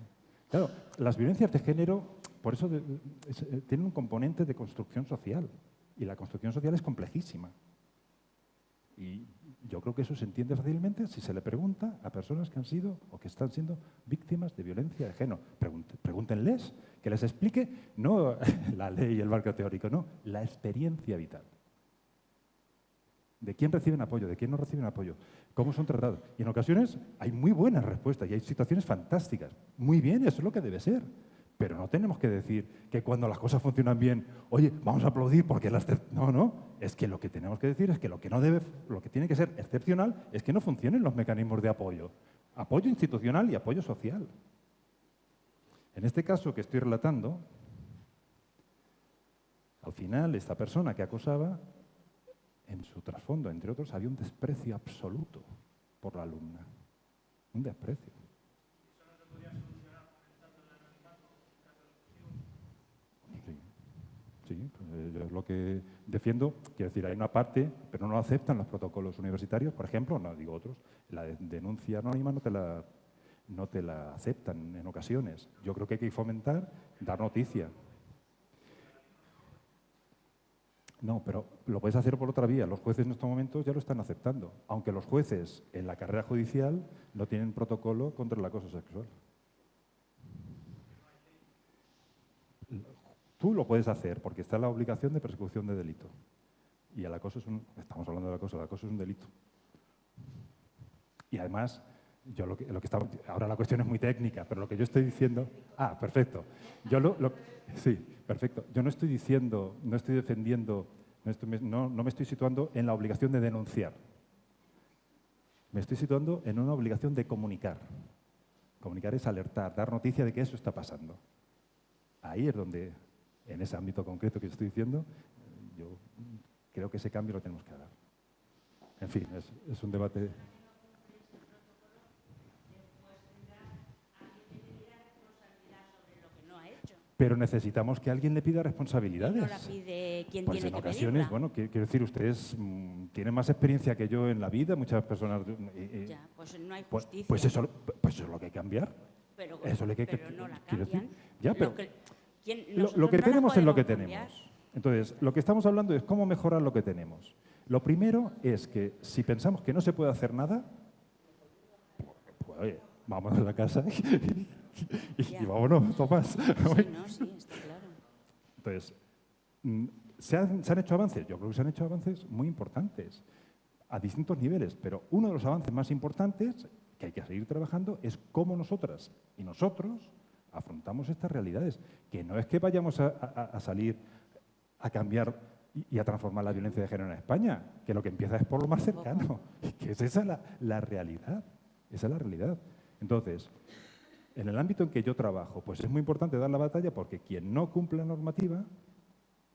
Claro, las violencias de género, por eso tienen un componente de construcción social. Y la construcción social es complejísima. Y yo creo que eso se entiende fácilmente si se le pregunta a personas que han sido o que están siendo víctimas de violencia de género. Pregúntenles, que les explique no la ley y el marco teórico, no, la experiencia vital. de quién reciben apoyo, de quién no reciben apoyo, cómo son tratados. Y en ocasiones hay muy buenas respuestas y hay situaciones fantásticas. Muy bien, eso es lo que debe ser. Pero no tenemos que decir que cuando las cosas funcionan bien, oye, vamos a aplaudir porque las... No, no. Es que lo que tenemos que decir es que lo que tiene que ser excepcional es que no funcionen los mecanismos de apoyo. Apoyo institucional y apoyo social. En este caso que estoy relatando, al final esta persona que acosaba, en su trasfondo, entre otros, había un desprecio absoluto por la alumna. Un desprecio. Sí, pues yo es lo que defiendo. Quiero decir, hay una parte, pero no lo aceptan los protocolos universitarios, por ejemplo, no digo otros, la denuncia anónima no te la aceptan en ocasiones. Yo creo que hay que fomentar, dar noticia. No, pero lo puedes hacer por otra vía. Los jueces en estos momentos ya lo están aceptando, aunque los jueces en la carrera judicial no tienen protocolo contra el acoso sexual. Tú lo puedes hacer porque está la obligación de persecución de delito. Y el acoso estamos hablando del acoso, el acoso es un delito. Y además, yo ahora la cuestión es muy técnica, pero lo que yo estoy diciendo... Ah, perfecto. Sí, perfecto. Yo no estoy diciendo, no estoy defendiendo, no me estoy situando en la obligación de denunciar. Me estoy situando en una obligación de comunicar. Comunicar es alertar, dar noticia de que eso está pasando. Ahí es donde, en ese ámbito concreto que yo estoy diciendo, yo creo que ese cambio lo tenemos que dar. En fin, es un debate... Pero necesitamos que alguien le pida responsabilidades. No la pide quien pues tiene en que ocasiones, pedirla. bueno, quiero decir, ustedes tienen más experiencia que yo en la vida, muchas personas... Ya, pues no hay justicia. Pues eso es lo que hay que cambiar. Pero, Eso es lo que pero no la quiero cambian. decir. Ya, pero Nosotros lo que no la tenemos es lo que podemos tenemos. cambiar. Entonces, lo que estamos hablando es cómo mejorar lo que tenemos. Lo primero es que si pensamos que no se puede hacer nada, pues oye, vamos a la casa y vámonos, Tomás. Sí, no, sí, está claro. Entonces, ¿se han hecho avances? Yo creo que se han hecho avances muy importantes a distintos niveles, pero uno de los avances más importantes que hay que seguir trabajando es cómo nosotras y nosotros afrontamos estas realidades, que no es que vayamos a salir a cambiar y a transformar la violencia de género en España, que lo que empieza es por lo más cercano, que es esa la realidad, esa es la realidad. Entonces, en el ámbito en que yo trabajo, pues es muy importante dar la batalla porque quien no cumple la normativa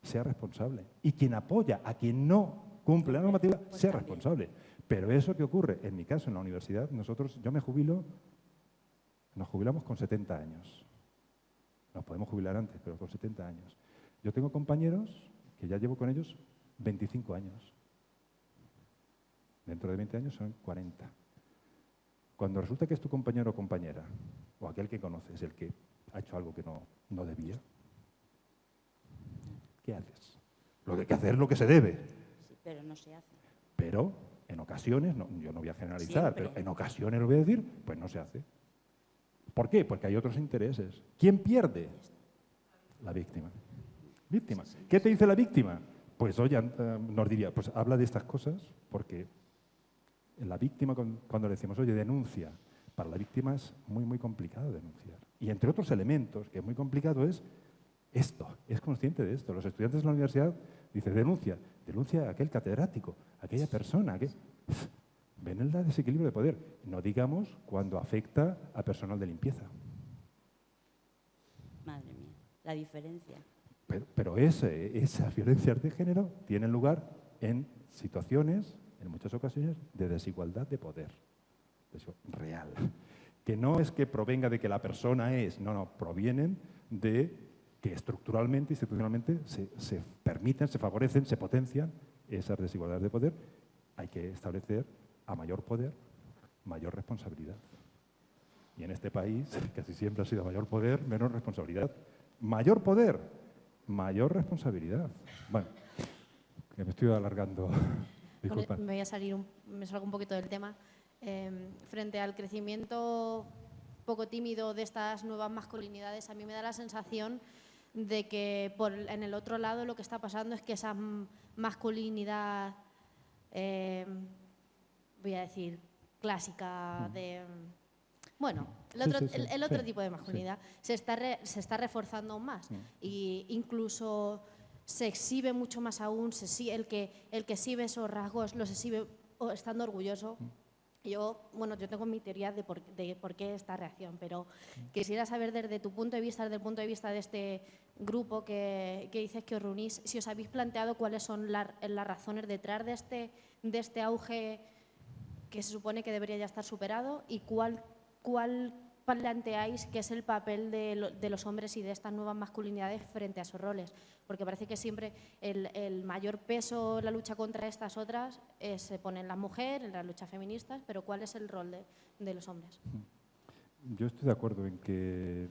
sea responsable y quien apoya a quien no cumple la normativa sea responsable. Pero eso que ocurre, en mi caso, en la universidad, yo me jubilo, nos jubilamos con 70 años. Nos podemos jubilar antes, pero con 70 años. Yo tengo compañeros que ya llevo con ellos 25 años. Dentro de 20 años son 40. Cuando resulta que es tu compañero o compañera, o aquel que conoces, el que ha hecho algo que no debía, ¿qué haces? Lo que hay que hacer es lo que se debe. Sí, pero no se hace. Pero en ocasiones, yo no voy a generalizar, Siempre. pero en ocasiones lo voy a decir, pues no se hace. ¿Por qué? Porque hay otros intereses. ¿Quién pierde? La víctima. Víctima. ¿Qué te dice la víctima? Pues oye, nos diría, pues habla de estas cosas porque la víctima, cuando le decimos, oye, denuncia, para la víctima es muy, muy complicado denunciar. Y entre otros elementos, que es muy complicado, es esto, es consciente de esto. Los estudiantes de la universidad dicen, denuncia a aquel catedrático, a aquella persona, ven el desequilibrio de poder. No digamos cuando afecta a personal de limpieza. Madre mía, la diferencia. Pero esas violencias de género tienen lugar en situaciones, en muchas ocasiones, de desigualdad de poder. Eso, real. Que no es que provenga de que la persona es, no, provienen de que estructuralmente, institucionalmente, se permiten, se favorecen, se potencian esas desigualdades de poder. Hay que establecer a mayor poder, mayor responsabilidad. Y en este país casi siempre ha sido mayor poder, menos responsabilidad. Mayor poder, mayor responsabilidad. Bueno, que me estoy alargando. Disculpa. Me salgo un poquito del tema. Frente al crecimiento poco tímido de estas nuevas masculinidades, a mí me da la sensación de que en el otro lado lo que está pasando es que esa masculinidad voy a decir, clásica de... Bueno, el otro tipo de masculinidad se está reforzando aún más. Y incluso se exhibe mucho más aún, el que exhibe esos rasgos los exhibe estando orgulloso. Yo tengo mi teoría de por qué esta reacción, pero quisiera saber desde tu punto de vista, desde el punto de vista de este grupo que dices que os reunís, si os habéis planteado cuáles son las razones detrás de este auge que se supone que debería ya estar superado y cuál planteáis que es el papel de los hombres y de estas nuevas masculinidades frente a esos roles. Porque parece que siempre el mayor peso en la lucha contra estas otras se pone en las mujeres, en las luchas feministas, pero ¿cuál es el rol de los hombres? Yo estoy de acuerdo en que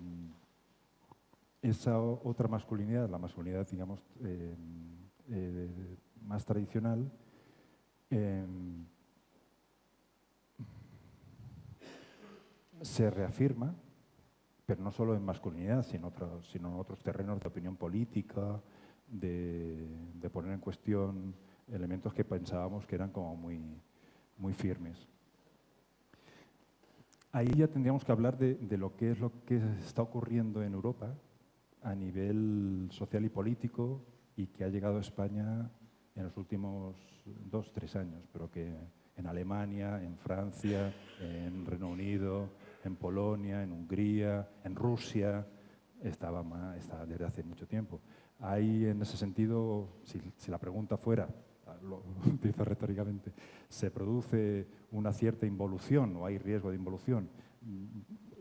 esa otra masculinidad, la masculinidad, digamos, más tradicional, se reafirma, pero no solo en masculinidad, sino en otros terrenos de opinión política, de poner en cuestión elementos que pensábamos que eran como muy firmes. Ahí ya tendríamos que hablar de lo que está ocurriendo en Europa a nivel social y político y que ha llegado a España en los últimos 2-3 años, pero que en Alemania, en Francia, en Reino Unido, en Polonia, en Hungría, en Rusia, está desde hace mucho tiempo. Hay, en ese sentido, si la pregunta fuera, lo utilizo retóricamente, ¿se produce una cierta involución o hay riesgo de involución?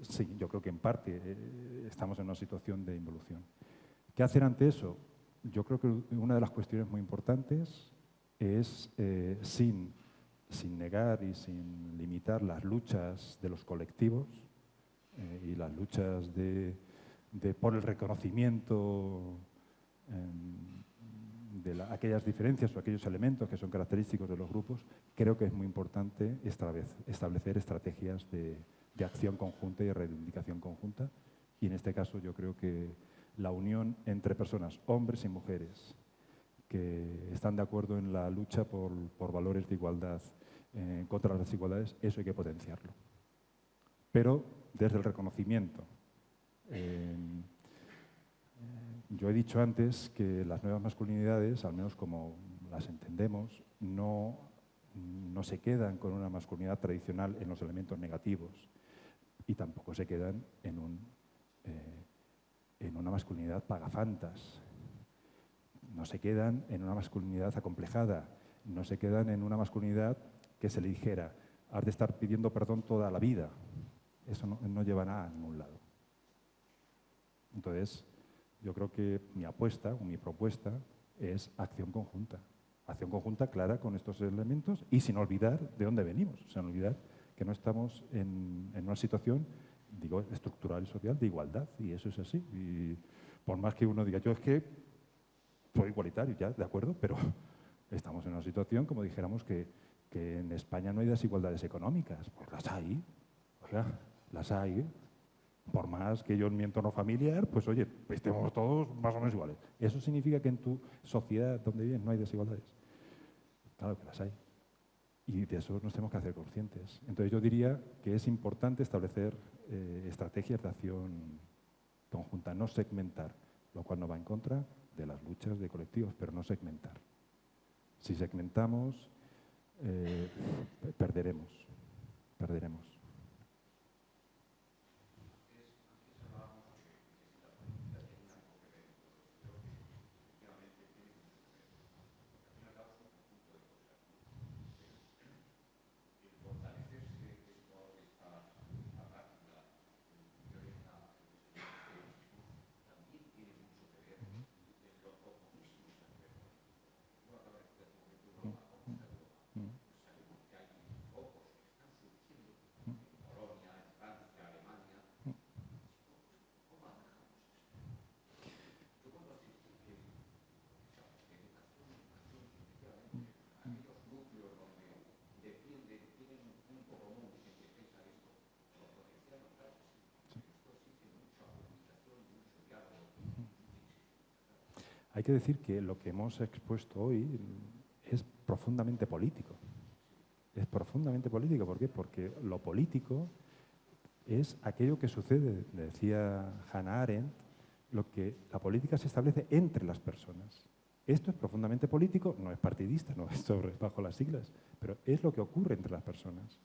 Sí, yo creo que en parte estamos en una situación de involución. ¿Qué hacer ante eso? Yo creo que una de las cuestiones muy importantes es, sin negar y sin limitar las luchas de los colectivos y las luchas por el reconocimiento de aquellas diferencias o aquellos elementos que son característicos de los grupos, creo que es muy importante establecer estrategias de acción conjunta y de reivindicación conjunta. Y en este caso yo creo que la unión entre personas, hombres y mujeres, que están de acuerdo en la lucha por valores de igualdad contra las desigualdades, eso hay que potenciarlo. Pero desde el reconocimiento. Yo he dicho antes que las nuevas masculinidades, al menos como las entendemos, no se quedan con una masculinidad tradicional en los elementos negativos y tampoco se quedan en una masculinidad pagafantas. No se quedan en una masculinidad acomplejada, no se quedan en una masculinidad que se le dijera, has de estar pidiendo perdón toda la vida. Eso no lleva nada a ningún lado. Entonces, yo creo que mi apuesta o mi propuesta es acción conjunta. Acción conjunta clara con estos elementos y sin olvidar de dónde venimos, sin olvidar que no estamos en una situación, digo, estructural y social de igualdad, y eso es así. Y por más que uno diga, yo es que soy igualitario, ya, de acuerdo, pero estamos en una situación, como dijéramos, que en España no hay desigualdades económicas. Pues las hay, oiga, las hay. Por más que yo en mi entorno familiar, pues oye, estemos todos más o menos iguales. ¿Eso significa que en tu sociedad donde vives no hay desigualdades? Claro que las hay. Y de eso nos tenemos que hacer conscientes. Entonces yo diría que es importante establecer estrategias de acción conjunta, no segmentar, lo cual no va en contra de las luchas de colectivos, pero no segmentar. Si segmentamos, perderemos. Hay que decir que lo que hemos expuesto hoy es profundamente político. Es profundamente político. ¿Por qué? Porque lo político es aquello que sucede, decía Hannah Arendt, la política se establece entre las personas. Esto es profundamente político, no es partidista, no es bajo las siglas, pero es lo que ocurre entre las personas.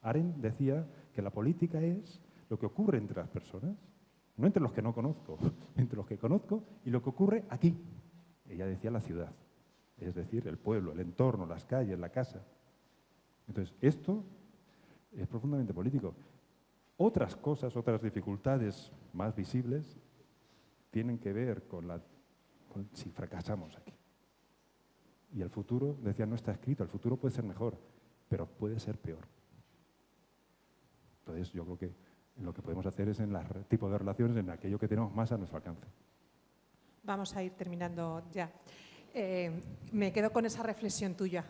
Arendt decía que la política es lo que ocurre entre las personas, no entre los que no conozco, entre los que conozco y lo que ocurre aquí. Ella decía la ciudad, es decir, el pueblo, el entorno, las calles, la casa. Entonces, esto es profundamente político. Otras cosas, otras dificultades más visibles tienen que ver con si fracasamos aquí. Y el futuro, decía, no está escrito, el futuro puede ser mejor, pero puede ser peor. Entonces, yo creo que lo que podemos hacer es en el tipo de relaciones, en aquello que tenemos más a nuestro alcance. Vamos a ir terminando ya. Me quedo con esa reflexión tuya.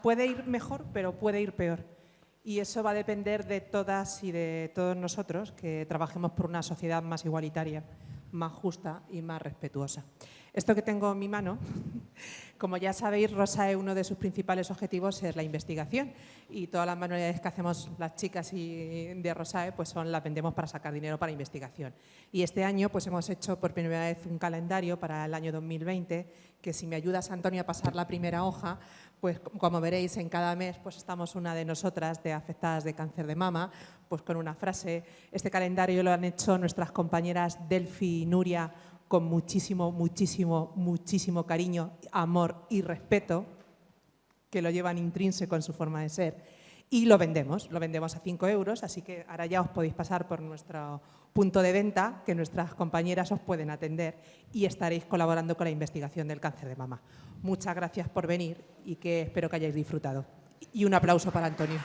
Puede ir mejor, pero puede ir peor. Y eso va a depender de todas y de todos nosotros que trabajemos por una sociedad más igualitaria, más justa y más respetuosa. Esto que tengo en mi mano, como ya sabéis, Rosae, uno de sus principales objetivos es la investigación, y todas las manualidades que hacemos las chicas de Rosae pues las vendemos para sacar dinero para investigación. Y este año pues hemos hecho por primera vez un calendario para el año 2020, que si me ayudas, Antonio, a pasar la primera hoja, pues como veréis, en cada mes pues estamos una de nosotras de afectadas de cáncer de mama, pues con una frase. Este calendario lo han hecho nuestras compañeras Delfi y Nuria con muchísimo, muchísimo, muchísimo cariño, amor y respeto, que lo llevan intrínseco en su forma de ser. Y lo vendemos a 5 euros, así que ahora ya os podéis pasar por nuestro punto de venta, que nuestras compañeras os pueden atender, y estaréis colaborando con la investigación del cáncer de mama. Muchas gracias por venir y que espero que hayáis disfrutado. Y un aplauso para Antonio.